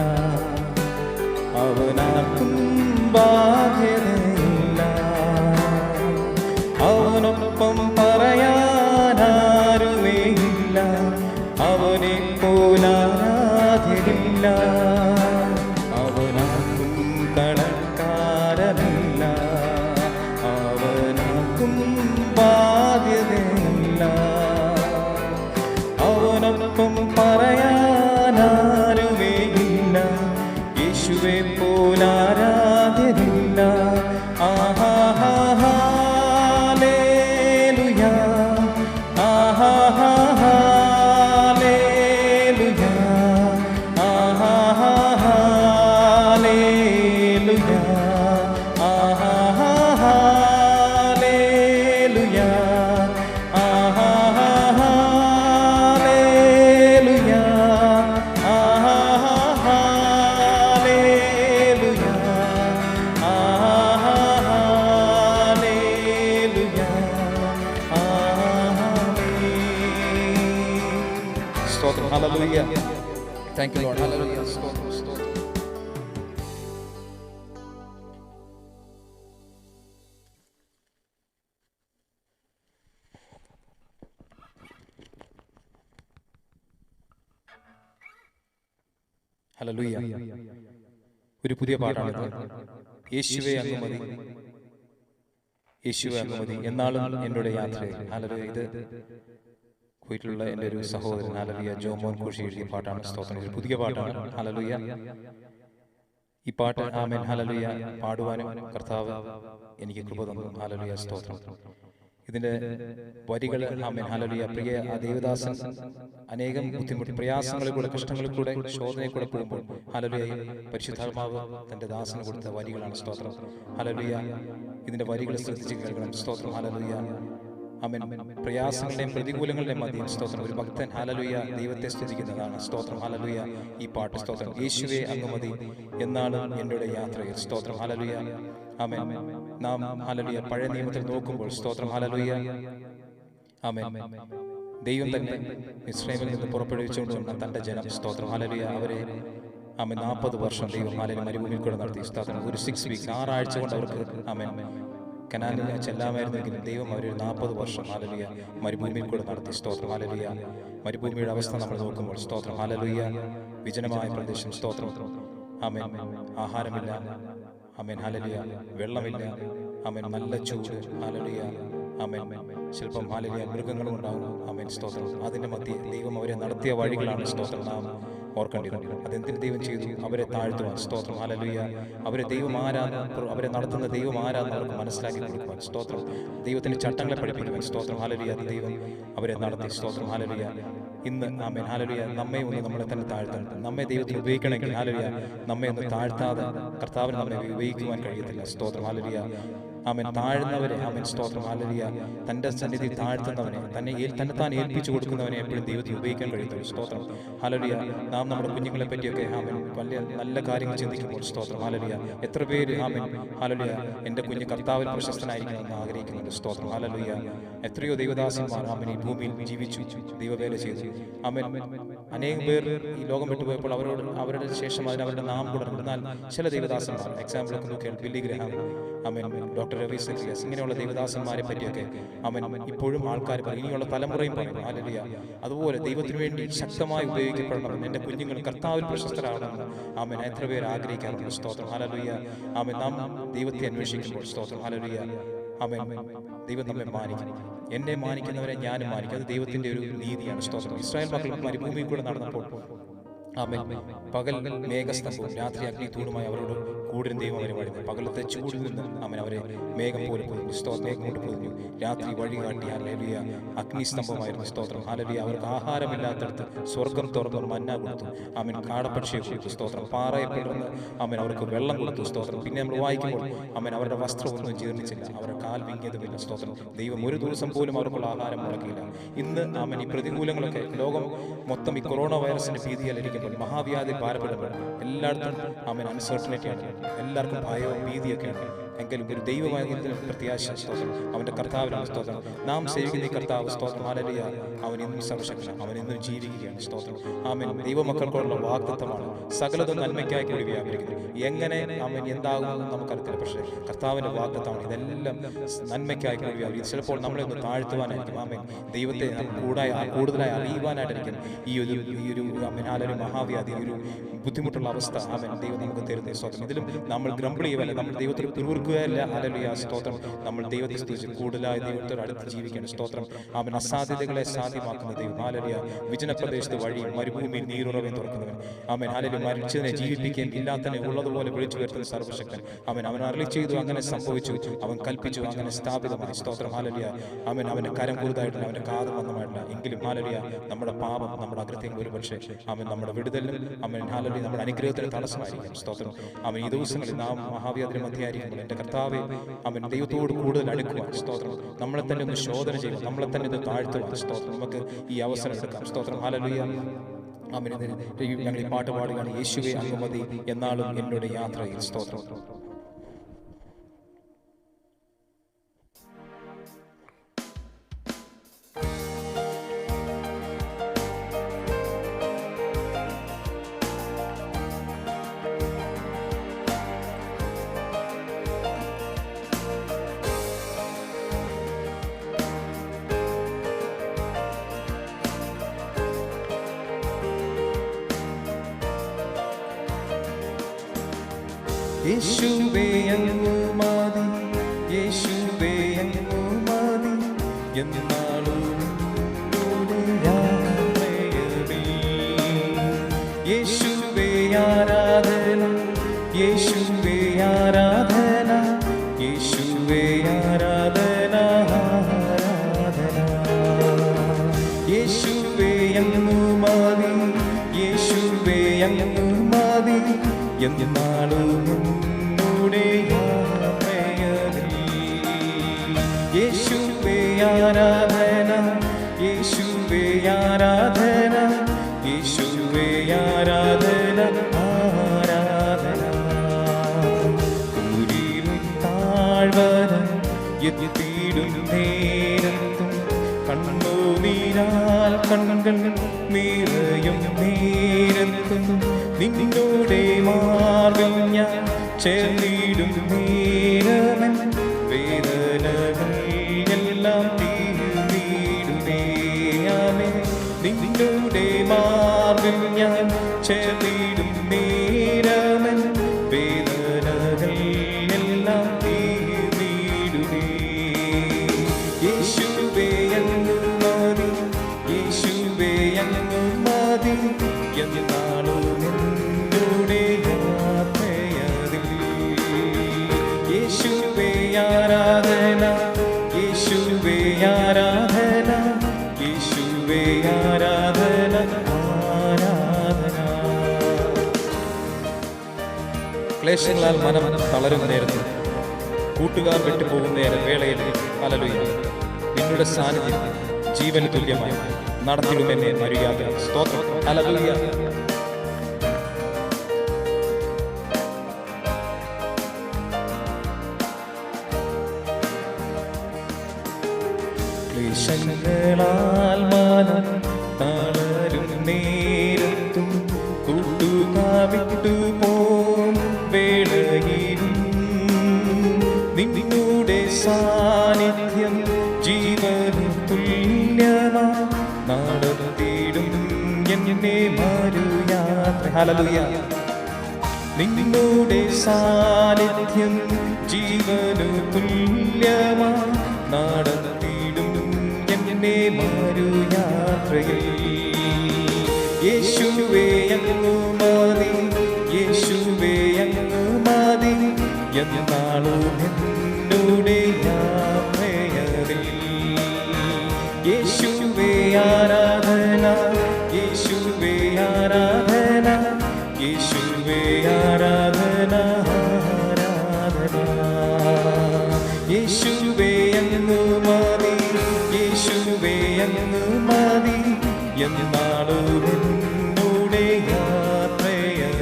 അവനാർക്കും ബാധ്യതയില്ല. അവനൊപ്പം പറയാനാരുമേയില്ല, അവനെ പോലാരാധ്യരില്ല. അവനാർക്കും കടക്കാരനല്ല, അവനാർക്കും ബാധ്യതയില്ല. സ്തോത്രം. ഹല്ലേലൂയ. Thank you Lord. ഹല്ലേലൂയ. സ്തോത്രം, സ്തോത്രം. ഹല്ലേലൂയ. ഒരു പുതിയ പാട്ടാണിത്. യേശുവേ അങ്ങ് മതി, യേശുവേ അങ്ങ് മതി, എന്നാളും എന്നോട് യാത്രയായി. ഹല്ലേലൂയ. ഇത് കുവൈറ്റിലുള്ള എൻ്റെ ഒരു സഹോദരൻ ഹല്ലേലൂയ ജോമോൻ കോശി എഴുതിയ പാട്ടാണ്. സ്തോത്രം. ഒരു പുതിയ പാട്ടാണ്. ഹല്ലേലൂയ. ഈ പാട്ട് ആമേൻ ഹല്ലേലൂയ പാടുവാനും കർത്താവ് എനിക്ക് കൃപ തന്നു. ഹല്ലേലൂയ. സ്തോത്രം. ഇതിന്റെ വരികൾ ആമേൻ ഹല്ലേലൂയ പ്രിയ ആ ദേവദാസൻ അനേകം ബുദ്ധിമുട്ട് പ്രയാസങ്ങളിൽ കൂടെ കഷ്ടങ്ങളിൽ കൂടെ ശോധനയിൽ കൂടെ പോകുമ്പോൾ ഹല്ലേലൂയ പരിശുദ്ധാത്മാവ് തന്റെ ദാസന് കൊടുത്ത വരികളാണ്. സ്തോത്രം. ഹല്ലേലൂയ. ഇതിന്റെ വരികൾ ശ്രദ്ധിച്ച് കേൾക്കണം. സ്തോത്രം. ഹല്ലേലൂയ. ആമേൻ. പ്രയാസങ്ങളുടെയും പ്രതികൂലങ്ങളുടെയും മധ്യം സ്തോത്രം ഒരു ഭക്തൻ ഹല്ലേലൂയ ദൈവത്തെ സ്തുതിക്കുന്നതാണ്. സ്തോത്രം. ഹല്ലേലൂയ. ഈ പാട്ട് സ്തോത്രം. യേശുവേ അങ്ങ് മതി, എന്നാണ് എൻ്റെ യാത്രയിൽ. സ്തോത്രം. ഹല്ലേലൂയ. ആമേൻ. നാം ഹല്ലേലൂയ പഴയ നിയമത്തിൽ നോക്കുമ്പോൾ സ്തോത്രം. ഹല്ലേലൂയ. ആമേൻ. ദൈവം തന്നെ മിസ്രയീമിൽ നിന്ന് പുറപ്പെടുവിച്ചുകൊണ്ട് വന്ന തന്റെ ജനം സ്തോത്രം. ഹല്ലേലൂയ അവരെ ആമേൻ 40 വർഷം ദൈവം ഹല്ലേലൂയ മരുഭൂമിയിൽ കൂടെ നടത്തി. സ്തോത്രം. ഒരു 6 വീക്സ് 6 ആഴ്ച കൊണ്ട് അവർക്ക് ആമേൻ കനാനിൽ ചെല്ലാമായിരുന്നെങ്കിലും ദൈവം അവർ 40 വർഷം ഹല്ലേലൂയ മരുഭൂമിയിൽ കൂടെ നടത്തി. സ്തോത്രം. ഹല്ലേലൂയ. മരുഭൂമിയുടെ അവസ്ഥ നമ്മൾ നോക്കുമ്പോൾ സ്തോത്രം. ഹല്ലേലൂയ വിജനമായ പ്രദേശം. സ്തോത്രം. ആമേൻ. ആഹാരമില്ല. ആമേൻ. ഹല്ലേലൂയ. വെള്ളമില്ല. ആമേൻ. നല്ല ചൂട്. ഹല്ലേലൂയ. ആമേൻ. ചിലപ്പം ഹല്ലേലൂയ മൃഗങ്ങളും ഉണ്ടാകും. ആമേൻ. സ്തോത്രം. അതിന്റെ മധ്യേ ദൈവം അവരെ നടത്തിയ വഴികളാണ് സ്തോത്രം നാം ഓർക്കേണ്ടത്. അതെന്തിന് ദൈവം ചെയ്തു? അവരെ താഴ്ത്തുവാൻ. സ്തോത്രം. ഹല്ലേലൂയ. അവരെ ദൈവം ആരാന്ന് അവരെ നടത്തുന്ന ദൈവം ആരാന്ന് അവർക്ക് മനസ്സിലാക്കി കൊടുക്കുവാൻ. സ്തോത്രം. ദൈവത്തിന്റെ ചട്ടങ്ങളെ പഠിപ്പിക്കുവാൻ. സ്തോത്രം. ഹല്ലേലൂയ. ദൈവം അവരെ നടത്തി. സ്തോത്രം. ഹല്ലേലൂയ. ഇന്ന് ആമേൻ ഹല്ലേലൂയ നമ്മെ ഒന്ന് നമ്മളെ തന്നെ താഴ്ത്തണം. നമ്മെ ദൈവത്തിന് ഉപയോഗിക്കണമെങ്കിൽ ഹല്ലേലൂയ നമ്മെ ഒന്ന് താഴ്ത്താതെ കർത്താവിന് നമ്മെ ഉപയോഗിക്കുവാൻ കഴിയത്തില്ല. സ്തോത്രം. ഹല്ലേലൂയ. ആമേൻ. താഴ്ന്നവരെ ആമേൻ. സ്തോത്രം. ഹല്ലേലൂയ. തന്റെ സന്നിധി താഴ്ത്തുന്നവനെ തന്നെ ഏൽപ്പിച്ചു കൊടുക്കുന്നവനെ എപ്പോഴും ദൈവത്തിന് ഉപയോഗിക്കാൻ കഴിയത്തുള്ളൂ. സ്തോത്രം. ഹല്ലേലൂയ. നാം നമ്മുടെ കുഞ്ഞുങ്ങളെ പറ്റിയൊക്കെ ആമേൻ വലിയ നല്ല കാര്യങ്ങൾ ചിന്തിക്കുമ്പോൾ സ്തോത്രം. ഹല്ലേലൂയ. എത്ര പേര് ആമേൻ ഹല്ലേലൂയ എൻ്റെ കുഞ്ഞ് കർത്താവിൽ പ്രശസ്തനായിരിക്കണമെന്ന് ആഗ്രഹിക്കുന്നുണ്ട്. സ്തോത്രം. ഹല്ലേലൂയ. എത്രയോ ദൈവദാസന്മാർ ആമേൻ ഈ ഭൂമിയിൽ ജീവിച്ചു ദൈവവേല ചെയ്തു. ആമേൻ. അനേകം പേർ ഈ ലോകം വിട്ടുപോയപ്പോൾ അവരുടെ ശേഷം അവരുടെ നാം കൂടെ. എന്നാൽ ചില ദൈവദാസന്മാർ എക്സാമ്പിൾ ഒക്കെ നോക്കിയാൽ ബില്ലി ഗ്രഹാം, ആമേൻ, ഡോക്ടർ രവി സക്രിയാസ്, ഇങ്ങനെയുള്ള ദൈവദാസന്മാരെ പറ്റിയൊക്കെ ആമേൻ ഇപ്പോഴും ആൾക്കാർ പറയും, ഇനിയുള്ള തലമുറയും പറയും. ഹല്ലേലൂയ. അതുപോലെ ദൈവത്തിന് വേണ്ടി ശക്തമായി ഉപയോഗിക്കപ്പെടണം. എൻ്റെ കുഞ്ഞുങ്ങൾ കർത്താവിൽ പ്രശസ്തരാകണമെന്ന് ആമേൻ എത്ര പേർ ആഗ്രഹിക്കാറുണ്ട്. സ്തോത്രം. ഹല്ലേലൂയ. ആമേൻ. നാം ദൈവത്തെ അന്വേഷിക്കുമ്പോൾ സ്തോത്രം. ഹല്ലേലൂയ. ആമേൻ. ദൈവം നമ്മെ മാനിക്കും. എന്നെ മാനിക്കുന്നവരെ ഞാനും മാനിക്കും. അത് ദൈവത്തിന്റെ ഒരു നീതിയാണ്. സ്തോത്രം. ഇസ്രായേൽ മക്കൾ മരുഭൂമിയിൽ കൂടെ നടന്നപ്പോൾ ആമേൻ പകൽ മേഘസ്തംഭവും രാത്രി അഗ്നിതൂണുമായി അവരോട് കൂടുതൽ ദൈവം അവരെ വഴുന്നു. പകലത്തെ ചൂടിൽ നിന്ന് അവൻ അവരെ മേഘം പോലെ പൊതിഞ്ഞു. മേഘം കൊണ്ട് പൊതിഞ്ഞു. രാത്രി വഴി കാട്ടി. ഹല്ലേലൂയ. അഗ്നിസ്തംഭമായിരുന്നു. സ്തോത്രം. ഹല്ലേലൂയ. അവർക്ക് ആഹാരമില്ലാത്തടത്ത് സ്വർഗം തുറന്നു മന്ന കൊടുത്തു. ആമേൻ. കാടപ്പക്ഷിയെ കൊടുത്തു. സ്തോത്രം. പാറയെ പിളർന്ന് ആമേൻ അവർക്ക് വെള്ളം കൊടുത്തു. സ്തോത്രം. പിന്നെ നമ്മൾ വായിക്കുമ്പോൾ ആമേൻ അവരുടെ വസ്ത്രമൊന്നും ജീർണിച്ചില്ല. അവരുടെ കാൽ വിങ്ങിയതുമില്ല. സ്തോത്രം. ദൈവം ഒരു ദിവസം പോലും അവർക്കുള്ള ആഹാരം മുടക്കിയില്ല. ഇന്ന് ആമേൻ ഈ പ്രതികൂലങ്ങളൊക്കെ ലോകം മൊത്തം ഈ കൊറോണ വൈറസിന്റെ ഭീതിയിലിരിക്കുമ്പോൾ മഹാവ്യാധി ഭാരപ്പെടുമ്പോൾ എല്ലായിടത്തും ആമേൻ അൺസർട്ടനിറ്റിയാണ്. എല്ലാവർക്കും ഭയവും ഭീതിയൊക്കെയാണ്. എങ്കിലും ഒരു ദൈവമായതിന് പ്രത്യാശ. സ്തോത്രം. അവന്റെ കർത്താവിനാണ്. സ്തോത്രം. നാം സേവിക്കുന്ന ഈ കർത്താവ് സ്തോത്രം. ഹല്ലേലൂയ. അവൻ എന്നും സർവശക്തൻ. അവൻ എന്നും ജീവിക്കുകയാണ്. സ്തോത്രം. ആമേൻ. ദൈവമക്കൾക്കുള്ള വാഗ്ദത്തമാണ് സകലതും നന്മയ്ക്കായി കൂടി വ്യാപരിക്കുന്നത്. എങ്ങനെ ആമേൻ എന്താകുമെന്ന് നമുക്കറിയില്ല. പക്ഷേ കർത്താവിന്റെ വാഗ്ദത്തമാണ് ഇതെല്ലാം നന്മയ്ക്കായി കൂടി വ്യാപരിക്കുന്നത്. ചിലപ്പോൾ നമ്മളെ ഒന്ന് താഴ്ത്തുവാനായിരിക്കും. ആമേൻ. ദൈവത്തെ കൂടുതലായി അറിയുവാനായിട്ടായിരിക്കും ഈ ഒരു ആമേൻ ഹല്ലേലൂയ മഹാവ്യാധി, ഒരു ബുദ്ധിമുട്ടുള്ള അവസ്ഥ ആമേൻ ദൈവം നമുക്ക് തരുന്ന. സ്തോത്രം. ഇതിലും നമ്മൾ ഗ്രംബിൾ ചെയ്യുവല്ല, നമ്മൾ ദൈവത്തിൽ പിറുവിറുക്കം മുറുക്കുകയല്ല. ഹല്ലേലൂയ, സ്തോത്രം. നമ്മൾ ദൈവത്തെ സ്തുതിച്ച് കൂടുതലായി ദൈവത്തോട് അടുത്ത് ജീവിക്കണം. സ്തോത്രം. അവൻ അസാധ്യതകളെ സാധ്യമാക്കുന്ന ദൈവം. ഹല്ലേലൂയ. വിജനപ്രദേശത്ത് വഴി, മരുഭൂമിയിൽ നീരുറവയും തുറക്കുന്നവൻ. അവൻ ഹല്ലേലൂയ. മരിച്ചതിനെ ജീവിപ്പിക്കുകയും ഇല്ലാത്തതിനെ ഉള്ളതുപോലെ വിളിച്ചു വരുത്തുന്ന സർവ്വശക്തൻ. അവൻ അരുളി ചെയ്തു, അങ്ങനെ സംഭവിച്ചു. അവൻ കൽപ്പിച്ചു, അങ്ങനെ സ്ഥാപിതമായി. സ്തോത്രം. ഹല്ലേലൂയ. അവന്റെ കരം കുറുതായിട്ടില്ല, അവന്റെ കാത് മന്ദമായിട്ടില്ല. എങ്കിലും ഹല്ലേലൂയ, നമ്മുടെ പാപം, നമ്മുടെ അകൃത്യങ്ങൾ ഒരുപക്ഷെ അവൻ നമ്മുടെ വിടുതലിനും അവൻ ഹല്ലേലൂയ നമ്മുടെ അനുഗ്രഹത്തിന് തടസ്സമായിരിക്കും. സ്തോത്രം. അവൻ ഈ ദിവസങ്ങളിൽ നാം മഹാവ്യാധിയുടെ മധ്യയായിരിക്കുമ്പോൾ എൻ്റെ കർത്താവെ, അവൻ ദൈവത്തോട് കൂടുതൽ അടുക്കുവാൻ. സ്തോത്രം. നമ്മളെ തന്നെ ഒന്ന് ശോധന ചെയ്യുക, നമ്മളെ തന്നെ ഇത് താഴ്ത്തുവാൻ. സ്തോത്രം. നമുക്ക് ഈ അവസരം എടുക്കാം. സ്തോത്രം. ഹല്ലേലൂയ. ആമേൻ. ഞങ്ങൾ ഈ പാട്ട് പാടുകയാണ്. യേശുവേ അങ്ങ് മതി എന്നാളും എന്നോട് യാത്രയിൽ. സ്തോത്രം. യേശുവേ അങ്ങ് മതി, യേശുവേ അങ്ങ് മതി എന്നാളും എന്നോട് യാത്രയിൽ. യേശുവേ ആരാധന, യേശുവേ ആരാധന, യേശുവേ ആരാധന, ആരാധന. യേശുവേ അങ്ങ് മതി, യേശുവേ അങ്ങ് മതി എന്നാളും എന്നോട് യാത്രയിൽ. യേശുവേ ആരാധന, യേശുവേ ആരാധന, യേശുവേ ആരാധന, ആരാധന. കൂരിലും താഴ്വരം എത്തിയിടും നേരത്തും കണ്ണുനീരാൽ കണ്ണുകൾ നിറയും നേരത്തും നിന്നോടെ മാർഗം ഞാൻ ചേർന്നിടും നേരമൻ വേദനകൾ എല്ലാം തീർന്നിടുമേ. ആമേൻ. നിന്നോടെ മാർഗം ഞാൻ ചേർന്നിടും നേരമൻ വേദനകൾ എല്ലാം തീർന്നിടുമേ. യേശുവേ അങ്ങ് മതി, യേശുവേ അങ്ങ് മതി എന്നാളും എന്നോട് യാത്രയിൽ. യേശുവേ ആരാധന, യേശുവേ ആരാധന, യേശുവേ ആരാധന, ആരാധന. ക്ലേശങ്ങളാൽ മനം തളരും നേരത്ത്, കൂട്ടുകാർ വിട്ടുപോകുന്ന വേളയിൽ ഹല്ലേലൂയ നിങ്ങളുടെ സാന്നിധ്യം ജീവന് തുല്യമായി നടത്തിടുമെന്നെ മര്യാദ. സ്തോത്രം. ഹല്ലേലൂയ. ക്ലേശങ്ങളാൽ മനം തളരും നേരത്തും കൂട്ടുകാർ വിട്ടുപോകും വേളയിലും നിന്നോടെ സാന്നിധ്യം ജീവന് തുല്യമാ നടത്തിയിടും എന്നെ മരുയാത്ര. ഹല്ലേലൂയ. നിന്നോടെ സാന്നിധ്യം ജീവന് തുല്യമാ നടത്തിയിടും എന്നെ മരുയാത്രയിൽ. യേശുവേ അങ്ങ് മതി, യേശുവേ അങ്ങ് മതി എന്നാളും എന്നോട് യാത്രയിൽ. യേശുവേ ആരാധന, യേശുവേ ആരാധന, യേശുവേ ആരാധന, ആരാധന. യേശുവേ അങ്ങ് മതി, യേശുവേ അങ്ങ് മതി എന്നാളും എന്നോട് യാത്രയിൽ.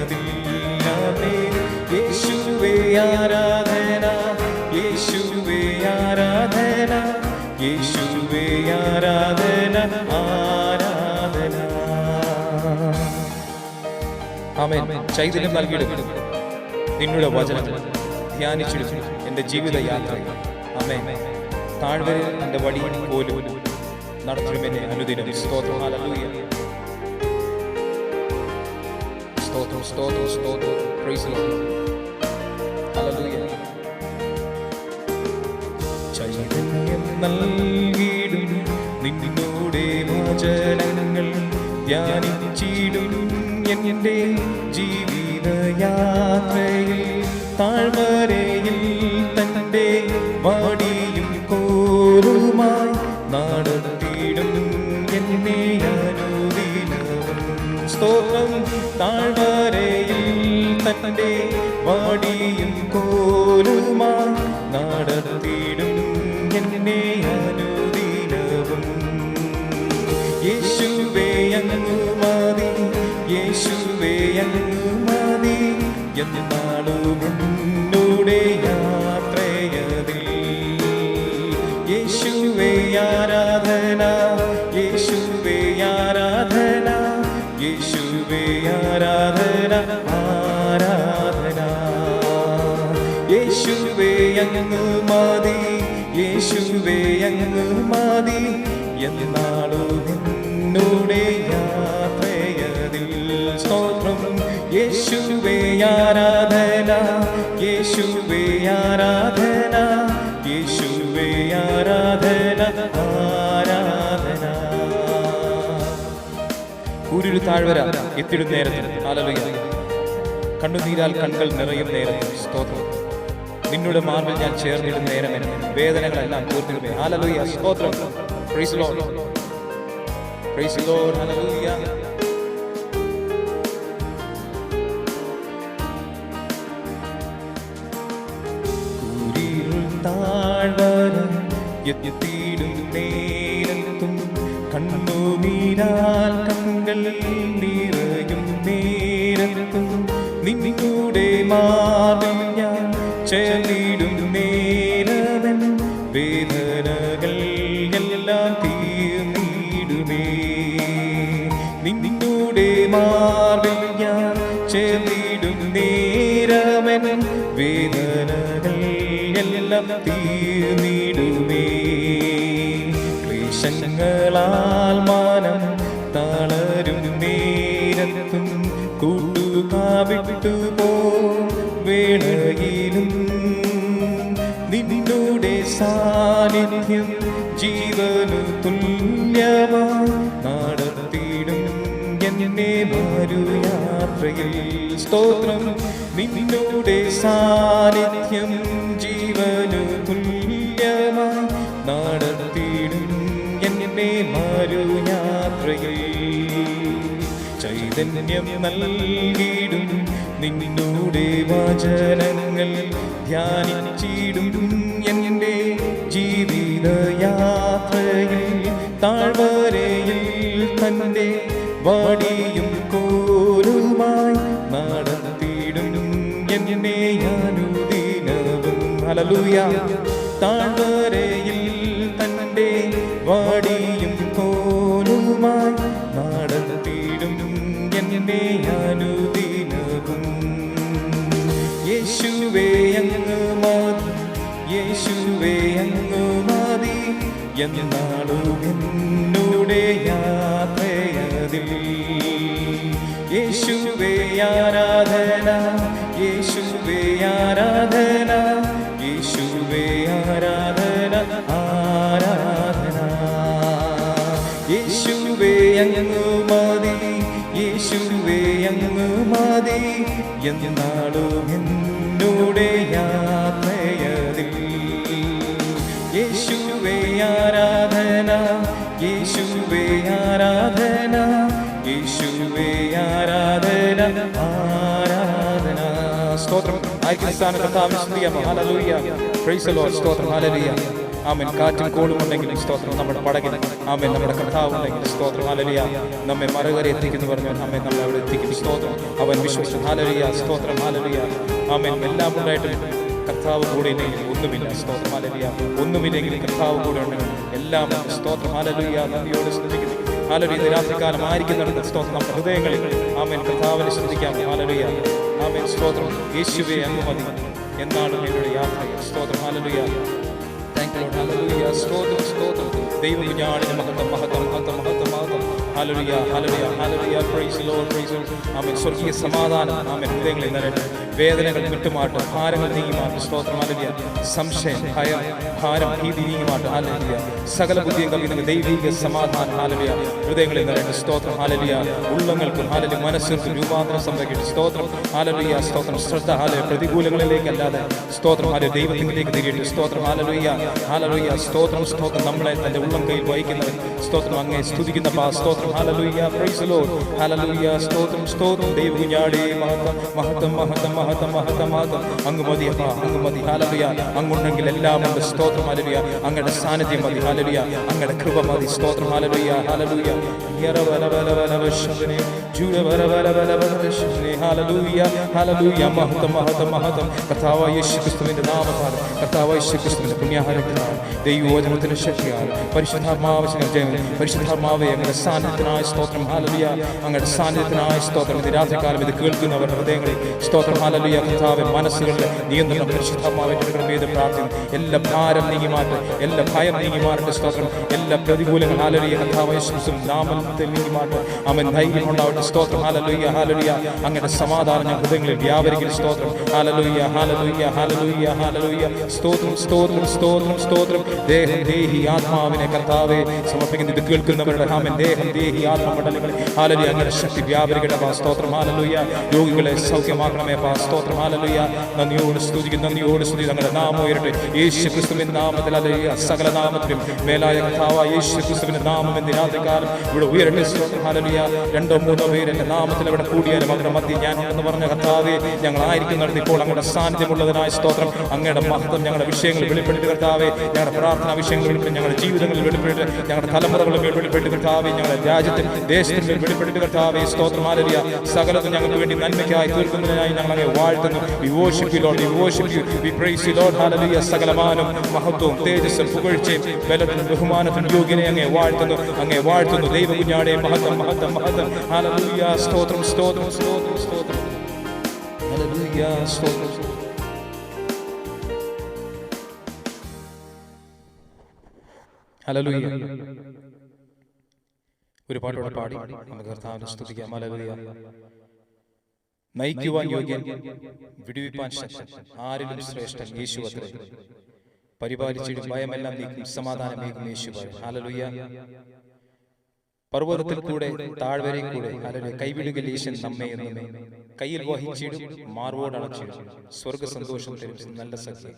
യേശുവേ ആരാധന, യേശുവേ ആരാധന, യേശുവേ ആരാധന, ആരാധന. ആമേൻ. ചൈതന്യം നൽകിയിടും നിന്നുടെ വചനം ധ്യാനിച്ചിടും എൻ്റെ ജീവിത യാത്ര. ആമേൻ. താഴ്വരയിൽ എൻ്റെ വഴി പോലും നടത്തുമെന്നെ അനുദിനം. സ്തോത്രം. ഹല്ലേലൂയ. സ്തോത്രം, സ്തോത്രം, സ്തോത്രം. Price the Lord. ഹല്ലേലൂയ. നൽകിയിടും നിന്നോടെ വചനങ്ങൾ ധ്യാനിച്ചിടും എൻ്റെ ജീവിതയാത്രയിൽ താഴ്വരയിൽ തൻ്റെ വടിയും കോലുമായി നടത്തിയിടും എന്നെ അനുദിനവും. സ്തോത്രം. താഴ്വരയിൽ തൻ്റെ വടിയും കോലുമായി നടത്തിയിടും എന്നെ അനുദിനവും. യേശുവേ അങ്ങ് മതി, യേശുവേ അങ്ങ് മതി, എന്നാളും എന്നോടെ യാത്രയതിൽ. യേശുവേ ആരാധന, യേശുവേ ആരാധന, യേശുവേ ആരാധന, ആരാധന. യേശുവേ അങ്ങ് മതി, യേശുവേ അങ്ങ് മതി, എന്നാളും എന്നോടെ യാത്രയതിൽ. സ്തോത്രം. യേശുവേ ആരാധന, യേശുവേ ആരാധന, യേശുവേ ആരാധന, ആരാധന. കൂരിരു താഴ്വര എത്തിടും നേരത്തിൽ ഹല്ലേലൂയ. കണ്ണുനീരാൽ കണ്ണുകൾ നിറയും നേരത്തിൽ സ്തോത്രം. നിന്നുടെ മാർവിൽ ഞാൻ ചേർന്നിടും നേരം വേദനകളെല്ലാം തീർന്നിടുമേ. ഹല്ലേലൂയ. സ്തോത്രം. Price the Lord. Price the Lord. Hallelujah. താഴ്വര എത്തിയിടും നേരത്തും കണ്ണുനീരാൽ കണ്ണുകൾ നിറയും നേരത്തും നിന്നൂടെ മാറിൽ ഞാൻ ചേർന്നിടും നേരവൻ വേദനകൾ എല്ലാം തീർന്നിടുമേ. നിന്നൂടെ മാറിൽ ഞാൻ ചേർന്നിടും നേരവൻ വേദനകൾ എല്ലാം തീർന്നിടുമേ. ക്ലേശങ്ങളാൽ മാനം തളരും നേരത്തും കൂട്ടുകാവിട്ടു പോ വേളയിലും നിന്നോടെ സാന്നിധ്യം ജീവനു തുല്യമായി നടത്തിയിടും എന്നെ മരുയാത്രയിൽ. സ്തോത്രം. നിന്നോടെ സാന്നിധ്യം ജീവനു തുല്യമായി നടത്തിയിടും എന്നെ മരുയാത്രയിൽ. ചൈതന്യം നൽകിയിടും നിന്നോടെ വചനങ്ങൾ ധ്യാനിച്ചിടും എൻ്റെ ജീവിതയാത്രയിൽ താഴ്വരയിൽ തൻ്റെ വടിയും കോലുമായി നടത്തിയിടും എന്നെ അനുദിനവും. ഹല്ലേലൂയ. താഴ്വരയിൽ തൻ്റെ വടിയും കോലുമായി നടത്തിയിടും എന്നെ അനുദിനവും. യേശുവേ അങ്ങ് മതി, യേശുവേ അങ്ങ് മതി, എന്നാളും എന്നോടെ യാത്രയതിൽ. യേശുവേ ആരാധന, യേശുവേ ആരാധന, യേശുവേ ആരാധന, ആരാധന. യേശുവേ അങ്ങ് മതി, യേശുവേ അങ്ങ് മതി, എന്നാളും എന്നോടെ യാത്രയതിൽ. യേശുവേ ആരാധന, യേശുവേ ആരാധന, യേശുവേ ആരാധന, ആരാധന. സ്തോത്രം. ആയിരിക്കുന്ന സ്ഥാനം കർത്താവിനെ സ്തുതിക്കാമോ? ഹല്ലേലൂയ. Praise the Lord. സ്തോത്രം. ഹല്ലേലൂയ. ആമേൻ. കാറ്റും കോളും ഉണ്ടെങ്കിലും സ്തോത്രം. നമ്മുടെ പടകിൽ ആമേൻ നമ്മുടെ കർത്താവ് ഉണ്ടെങ്കിൽ സ്തോത്രം. ഹല്ലേലൂയ. നമ്മെ മറുകര എത്തിക്കുന്നു പറഞ്ഞു ആമേൻ നമ്മളെ അവിടെ എത്തിക്കും. സ്തോത്രം. അവൻ വിശ്വസിച്ചു. ഹല്ലേലൂയ. സ്തോത്രം. ഹല്ലേലൂയ. ആമേൻ. എല്ലാം ഉണ്ടായിട്ടും കർത്താവ് കൂടെ ഇല്ലെങ്കിൽ ഒന്നുമില്ല. സ്തോത്രം. ഹല്ലേലൂയ. ഒന്നുമില്ലെങ്കിൽ കർത്താവ് കൂടെ ഉണ്ടെങ്കിൽ എല്ലാം. സ്തോത്രം. ഹല്ലേലൂയ. നന്ദിയോടെ സ്തുതിക്കുന്നു. ഹല്ലേലൂയ. ഇന്ന് രാത്രികാലം ആയിരിക്കുന്നുണ്ട് സ്തോത്രം. നമ്മുടെ ഹൃദയങ്ങളിൽ ആമേൻ കർത്താവിനെ സ്തുതിക്കാം. ഹല്ലേലൂയ. ആമേൻ. സ്തോത്രം. യേശുവേ അങ്ങ് മതി, എന്നാളും എന്നോട് യാത്രയിൽ. സ്തോത്രം. ഹല്ലേലൂയ. Thank you Lord. ഹല്ലേലൂയ. സ്തോത്രം. സ്തോത്രം. ദൈവ കുഞ്ഞാടിന് മഹത്വം, മഹത്വം, മഹത്വം, മഹത്വം. ഹല്ലേലൂയ ഹല്ലേലൂയ hallelujah praise the Lord praise ആമേൻ. സ്വർഗീയ സമാധാനം ആമേൻ ഹൃദയങ്ങളിൽ നിറയട്ടെ. വേദനകൾ വിട്ടുമാട്ട്, ഭാരങ്ങൾ നീങ്ങിമാട്ട്. സ്തോത്രം ഹല്ലേലൂയ. സംശയം, ഭയം, ഭാരം, ഭീതി നീങ്ങിമാട്ട്. ഹല്ലേലൂയ. സകല ബുദ്ധിയും കവിയുന്ന ദൈവിക സമാധാനം ഹല്ലേലൂയ ഹൃദയങ്ങളിൽ നിറയട്ടെ. സ്തോത്രം ഹല്ലേലൂയ. ഉള്ളങ്ങൾക്കും ഹല്ലേലൂയ മനസ്സിനും രൂപാന്തരം സംഭവിക്കട്ടെ. സ്തോത്രം ഹല്ലേലൂയ. സ്തോത്രം. ശ്രദ്ധ ഹല്ലേലൂയ പ്രതികൂലങ്ങളിലേക്കല്ലാതെ സ്തോത്രം ഹല്ലേലൂയ ദൈവത്തിലേക്ക് തിരിയട്ടെ. സ്തോത്രം ഹല്ലേലൂയ ഹല്ലേലൂയ. സ്തോത്രം സ്തോത്രം. നമ്മളെ തന്റെ ഉള്ളം കയ്യിൽ വഹിക്കുന്നവൻ സ്തോത്രം അങ്ങേ സ്തുതിക്കുന്ന സ്തോത്രം hallelujah praise the Lord hallelujah. സ്തോത്രം സ്തോത്രം. ദൈവകുഞ്ഞാടേ മഹത്വം മഹത്വം മഹത്വം മഹത്വം മഹത്വം മഹത്വം. അങ്ങ് മതി അപ്പാ, അങ്ങ് മതി ഹല്ലേലൂയ. അങ്ങുണ്ടെങ്കിൽ എല്ലാം ഉണ്ട്. സ്തോത്രം ഹല്ലേലൂയ. അങ്ങയുടെ സാന്നിധ്യം മതി ഹല്ലേലൂയ. അങ്ങയുടെ കൃപ മതി. സ്തോത്രം ഹല്ലേലൂയ ഹല്ലേലൂയ. മഹത്വം മഹത്വം മഹത്വം. കർത്താവായ യേശുക്രിസ്തുവിന്റെ നാമത്താൽ, കർത്താവായ യേശുക്രിസ്തുവിന്റെ പുണ്യാഹാരത്തിനാൽ, ദൈവവചനത്തിന്റെ ശക്തിയാൽ, പരിശുദ്ധാത്മാവേ അങ്ങയുടെ സാന്നിധ്യത്തിനായ സ്തോത്രം ഹല്ലേലൂയ. അങ്ങയുടെ സാന്നിധ്യത്തിനായ സ്തോത്രം. ഇത് രാത്രികാലം ഇത് കേൾക്കുന്നവരുടെ ഹൃദയങ്ങളിൽ സ്തോത്രം ഹല്ലേലൂയ. കർത്താവേ മനസ്സുകളുടെ നിയന്ത്രണം പരിശുദ്ധാത്മാവിന്റെ കൃപയുടെ പ്രാർത്ഥന. എല്ലാ ഭാരം നീങ്ങിമാറ്റ്, എല്ലാ ഭയം നീങ്ങിമാറട്ടെ. സ്തോത്രം. എല്ലാ പ്രതികൂലങ്ങൾ ഹല്ലേലൂയ കർത്താവായ യേശുക്രിസ്തുവിൻ നാമത്തിൽ നീങ്ങിമാറ്റ്. ആമേൻ. ധൈര്യം ഉണ്ടാവട്ടെ. സ്തോത്രം ഹല്ലേലൂയ ഹല്ലേലൂയ. അങ്ങയുടെ സമാധാനം ഞാൻ ഹൃദയങ്ങളിൽ വ്യാപരിക്കൽ. സ്തോത്രം ഹല്ലേലൂയ ഹല്ലേലൂയ ഹല്ലേലൂയ ഹല്ലേലൂയ. സ്തോത്രം സ്തോത്രം സ്തോത്രം സ്തോത്രം. ദേഹം ദേഹി ആത്മാവിനെ കർത്താവേ സമർപ്പിക്കുന്ന ഇത് കേൾക്കുന്നവരുടെ ആമേൻ ദേഹം ദേഹി ആത്മമണ്ഡലങ്ങളിൽ ഹല്ലേലൂയ അങ്ങയുടെ ശക്തി വ്യാപരിക്കട്ടെ. സ്തോത്രം ഹല്ലേലൂയ. രോഗികളെ സൗഖ്യമാക്കണമേ. സ്തോത്രം ഹല്ലേലൂയ. നന്ദിയോട് സ്തുതിക്കും, നന്ദിയോട് സ്തുതി. അങ്ങയുടെ നാമം ഉയരട്ടെ. യേശുക്രിസ്തുവിന്റെ നാമത്തിൽ ഹല്ലേലൂയ. സകല നാമത്തിലും മേലായ കർത്താവായ യേശുക്രിസ്തുവിന്റെ നാമം എന്ന് രാത്രികാലം ഇവിടെ ഉയരട്ടെ. സ്തോത്രം ഹല്ലേലൂയ. 2-3 പേര് എന്റെ നാമത്തിൽ അവിടെ കൂടിയാലും അവരുടെ മധ്യ ഞാൻ എന്ന് പറഞ്ഞ കർത്താവേ ഞങ്ങളായിരിക്കുന്നിടത്ത് ഇപ്പോൾ അങ്ങയുടെ സാന്നിധ്യമുള്ളതിനായ സ്തോത്രം. അങ്ങയുടെ മഹത്വം ഞങ്ങളുടെ വിഷയങ്ങൾ വെളിപ്പെടുത്തി കർത്താവേ. ഞങ്ങളുടെ പ്രാർത്ഥനാ വിഷയങ്ങൾ വെളിപ്പെടുത്തി, ഞങ്ങളുടെ ജീവിതങ്ങളിൽ വെളിപ്പെടുത്തി, ഞങ്ങളുടെ തലമുറകളിൽ വെളിപ്പെടുത്തി കർത്താവേ. ഞങ്ങളുടെ രാജ്യത്തിൽ ദേശത്തിൽ വെളിപ്പെടുത്തി കർത്താവേ. സ്തോത്രം ഹല്ലേലൂയ. സകലതും ഞങ്ങൾക്ക് വേണ്ടി നന്മയ്ക്കായി തീർക്കുന്നതിനായി ഞങ്ങൾ അങ്ങേ വാഴ്ത്തുന്നു. We worship you Lord, we worship you, we praise you Lord. ഹല്ലേലൂയ. സകലമാനം മഹത്വവും തേജസ്സും പുകഴ്ചയും ബലത്തിനും ബഹുമാനത്തിനും യോഗ്യനെ അങ്ങേ വാഴ്ത്തുന്നു, അങ്ങേ വാഴ്ത്തുന്നു. ദൈവകുഞ്ഞാടേ മഹത്വം മഹത്വം മഹത്വം. ഹല്ലേലൂയ. സ്തോത്രം സ്തോത്രം സ്തോത്രം സ്തോത്രം. ഹല്ലേലൂയ. സ്തോത്രം. ഹല്ലേലൂയ. ഒരു പാട്ടോടെ പാടി നമുക്ക് കർത്താവിനെ സ്തുതിക്കാം. ഹല്ലേലൂയ. നയിക്കുവാൻ യോഗ്യൻ, വിടുവിപ്പാൻ ശക്തൻ, ആരിലും ശ്രേഷ്ഠൻ യേശുവത്രേ. പരിപാലിച്ചിടും, ഭയമെല്ലാം നീക്കും, സമാധാനമേകും യേശുവായി. ഹല്ലേലൂയ. പർവ്വതത്തിൽ കൂടെ താഴ്വരയിൽ കൂടെ ഹല്ലേലൂയ കൈവിടുകയിൽ യേശൻ നമ്മെ എന്നുമേ. കയ്യിൽ വഹിച്ചിടും, മാർവോട് അണച്ചിടും, സ്വർഗ സന്തോഷം തരും നല്ല സഖി.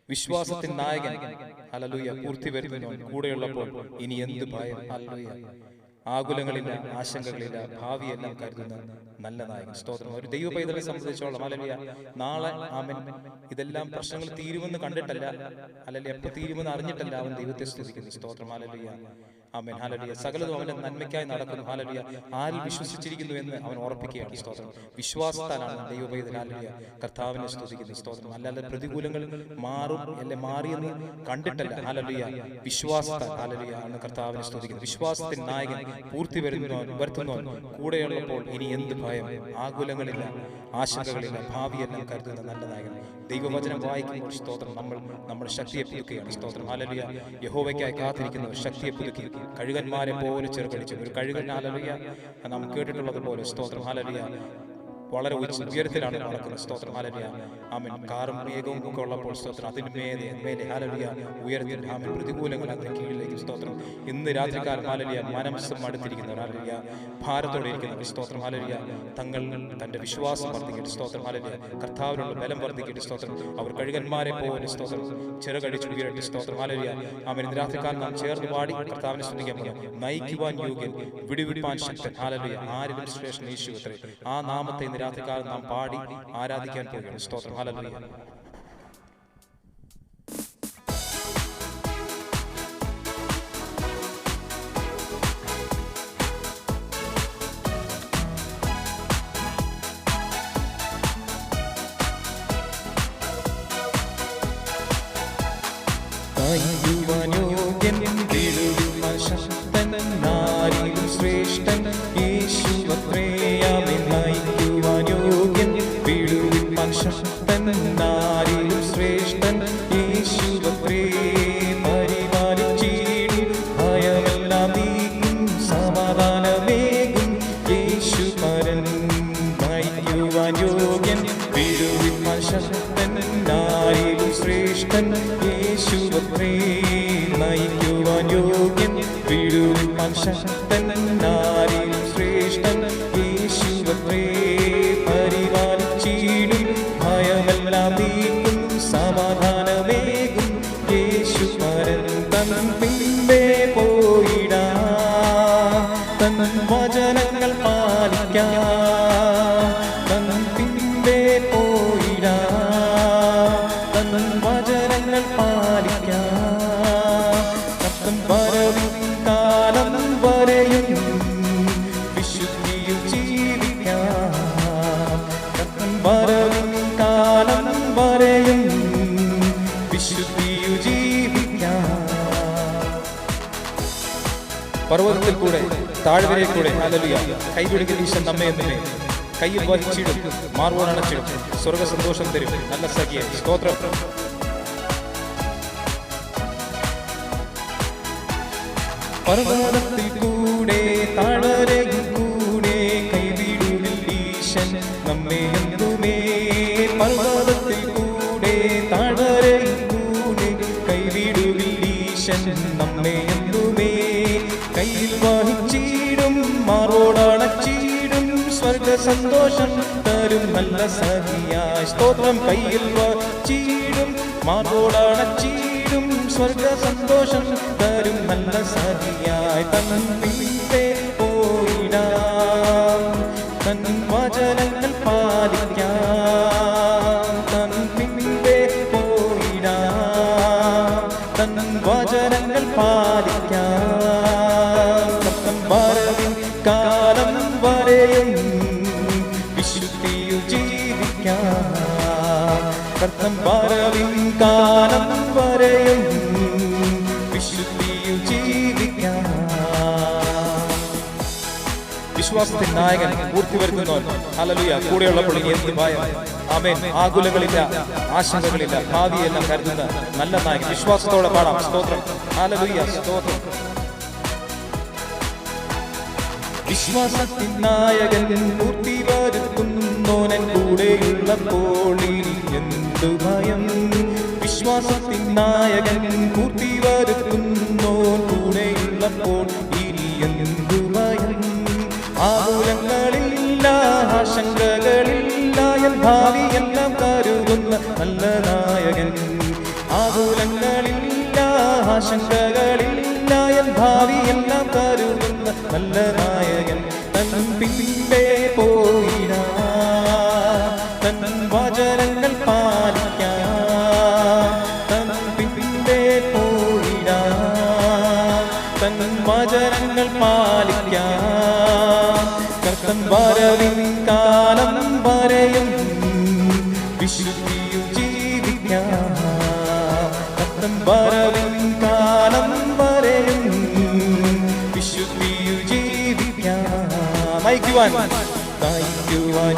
വിശ്വാസത്തിൻ നായകൻ ഹല്ലേലൂയ പൂർത്തി വരുന്നവൻ കൂടെയുള്ളപ്പോൾ ഇനി എന്ത് ഭയം. ഹല്ലേലൂയ. ആകുലങ്ങളില്ല, ആശങ്കകളില്ല, ഭാവിയെല്ലാം കരുതുന്ന നല്ല നായകൻ. സ്തോത്രം. ഒരു ദൈവ പൈതലെ സംബന്ധിച്ചോളം ഹല്ലേലൂയ നാളെ ആമേൻ ഇതെല്ലാം പ്രശ്നങ്ങൾ തീരുമെന്ന് കണ്ടിട്ടല്ല, അല്ലെങ്കിൽ എപ്പോൾ തീരുമെന്ന് അറിഞ്ഞിട്ടല്ല അവൻ ദൈവത്തെ സ്തുതിക്കുന്നു. സ്തോത്രം. ഹല്ലേലൂയ. ആമേൻ. ഹല്ലേലൂയ. സകലതും അവന്റെ നന്മയ്ക്കായി നടക്കുന്നു. ഹല്ലേലൂയ. ആരിൽ വിശ്വസിച്ചിരിക്കുന്നു എന്ന് അവൻ ഉറപ്പിക്കുകയാണ്. സ്തോത്രം. വിശ്വാസത്താലാണ് ദൈവ പൈതൽ ഹല്ലേലൂയ കർത്താവിനെ സ്തുതിക്കുന്നത്. സ്തോത്രം. അല്ലാതെ പ്രതികൂലങ്ങൾ മാറും അല്ലെ മാറിയെന്ന് കണ്ടിട്ടല്ല. ഹല്ലേലൂയ. വിശ്വാസത്താൽ ഹല്ലേലൂയ ആണ് കർത്താവിനെ സ്തുതിക്കുന്നത്. വിശ്വാസത്തിൻ നായകൻ പൂർത്തി വരുത്തുന്നവൻ കൂടെയുള്ളപ്പോൾ ഇനി എന്ത് ഭയം. ആകുലങ്ങളില്ല, ആശങ്കകളില്ല, ഭാവിയെല്ലാം കരുതുന്ന നല്ല നായകൻ. ദൈവവചനം വായിക്കുമ്പോൾ സ്തോത്രം നമ്മൾ ശക്തിയെ പുതുക്കുകയാണ്. സ്തോത്രം. ഹല്ലേലൂയ. യഹോവയ്ക്കായി കാത്തിരിക്കുന്നവർ ശക്തിയെ പുതുക്കി കഴുകന്മാരെ പോലെ ചെറുകടിച്ചു. ഒരു കഴുകൻ ഹല്ലേലൂയ നാം കേട്ടിട്ടുള്ളത് പോലെ സ്തോത്രം. ഹല്ലേലൂയ. വളരെ ഉയരത്തിലാണ് നടക്കുന്നത്. സ്തോത്രം. ഹല്ലേലൂയ. ആമേൻ. കാറും മേഘവും ഒക്കെ ഉള്ളപ്പോൾ സ്തോത്രം അതിന് മേലെ ഹല്ലേലൂയ ഉയരത്തിൽ ആമേൻ പ്രതികൂലങ്ങൾ അതിന് കീഴിലേക്ക്. സ്തോത്രം. ഇന്ന് രാത്രികാലം ഹല്ലേലൂയ മനസ്സും അടുത്തിരിക്കുന്നവർ ഹല്ലേലൂയ ഭാരത്തോടെ ഇരിക്കുന്നവർ സ്തോത്രം. ഹല്ലേലൂയ തന്റെ വിശ്വാസം വർദ്ധിക്കട്ടെ. സ്തോത്രം. ഹല്ലേലൂയ. കർത്താവിനുള്ള ബലം വർദ്ധിക്കട്ടെ. സ്തോത്രം. അവർ കഴുകന്മാരെ പോലെ സ്തോത്രം ചെറുകടിച്ചു ഉയരട്ടെ. സ്തോത്രം. ഹല്ലേലൂയ. ആമേൻ. ഇന്ന് രാത്രികാലം നാം ചേർന്ന് പാടി കർത്താവിനെ സ്തുതിക്കാൻ പോകുന്നു. നയിക്കുവാൻ യോഗ്യൻ, വിടുവിപ്പാൻ ശക്തൻ. ഹല്ലേലൂയ. ആരിലും ശ്രേഷ്ഠൻ യേശുവത്രേ. ആ നാമത്തെ രാത്രികാലം നാം പാടി ആരാധിക്കാൻ പോകുകയാണ്. സ്തോത്രം. ഹല്ലേലൂയ. സമാധാനമേകും ശ്രേഷ്ഠൻ യേശുവത്രേ. നയിക്കുവാൻ യോഗ്യൻ വിടുവിപ്പാൻ ശക്തൻ ആരിലും ശ്രേഷ്ഠൻ യേശുവത്രേ. പരിപാലിച്ചിടും ഭയമെല്ലാം നീക്കും സമാധാനമേകും യേശു പരൻ. തൻ പിമ്പേ പോയിടാ തൻ വചനങ്ങൾ പാലിക്കാം. തൻ പിമ്പേ പോയിടാ തൻ വചനങ്ങൾ പാലിക്കാം. കർത്തൻ വരവിൻ കാലം വരെയും വിശുദ്ധിയിൽ ജീവിക്കാം. കർത്തൻ വരവിൻ കാലം വരെയും വിശുദ്ധിയിൽ ജീവിക്കാം. പർവ്വതത്തിൽ കൂടെ താഴ്വരയിൽ കൂടെ ഹല്ലേലൂയ കൈപിടിക്കുന്ന ഈശൻ നമ്മെ എന്നെ കയ്യിൽ വഹിച്ചിടും, മാർവോട് അണച്ചിടും, സ്വർഗ സന്തോഷം തരും നല്ല സഖിയെ. സ്തോത്രം. പർവ്വതത്തിൽ കൂടെ താഴ്വരയിൽ കൂടെ കൈവിടുവിൽ ഈശൻ നമ്മെ എന്തുമേ. പർവ്വതത്തിൽ കൂടെ താഴ്വരയിൽ കൂടെ കൈവിടുവിൽ ഈശൻ നമ്മെ എന്തുമേ. കയ്യിൽ വഹിച്ചിടും, മാറോടണച്ചിടും, സ്വർഗ സന്തോഷം തരും നല്ല സഖിയായി. സ്തോത്രം. കയ്യിൽ വഹിച്ചിടും, മാറോടണച്ചിടും, സ്വർഗ സന്തോഷം തരും നല്ല സഖിയായി. തൻ പിമ്പേ പോയിടാം തൻ വചനങ്ങൾ പാലിക്കാം. തൻ പിമ്പേ പോയിടാം തൻ വചനങ്ങൾ പാലിക്കാം. കർത്തൻ വരവിൻ കാലം വരെയും വിശുദ്ധിയിൽ ജീവിക്കാം. കർത്തൻ വരവിൻ കാലം വരെയും വിശുദ്ധിയിൽ ജീവിക്കാം. വിശ്വാസത്തിൻ നായകൻ പൂർത്തി വരുത്തുന്നവൻ ഹല്ലേലൂയ കൂടെയുള്ളപ്പോൾ ഇനി എന്ത് ഭയം. ആമേൻ. ആകുലങ്ങളില്ല, ആശങ്കകളില്ല, ഭാവിയെല്ലാം കരുതുന്ന നല്ല നായകൻ. വിശ്വാസത്തോടെ പാടാം. സ്തോത്രം. ഹല്ലേലൂയ. സ്തോത്രം. വിശ്വാസത്തിൻ നായകൻ പൂർത്തി വരുത്തുന്നോനൻ കൂടെയുള്ളപ്പോൾ ഇനി എന്തു ഭയം. വിശ്വാസത്തിൻ നായകൻ പൂർത്തി വരുത്തുന്നോൻ കൂടെയുള്ളപ്പോൾ ഇനി എന്തു ഭയം. ആകുലങ്ങളില്ല, ആശങ്കകളില്ല, എൻ ഭാവിയെല്ലാം കരുതുന്ന നല്ല നായകൻ. ആകുലങ്ങളില്ല, ആശങ്കകളില്ല, എൻ ഭാവിയെല്ലാം കരുതുന്ന നല്ല നായകൻ. തൻ പിമ്പേ പോയിടാ തൻ വചനങ്ങൾ പാലിക്കാം. തൻ പിമ്പേ പോയിടാ തൻ വചനങ്ങൾ പാലിക്കാം. കർത്തൻ വരവിൻ കാലം വരെയും വിശുദ്ധിയിൽ ജീവിക്കാം. കർത്തൻ വരവിൻ കാലം വരെയും വിശുദ്ധിയിൽ ജീവിക്കാം. നയിക്കുവാൻ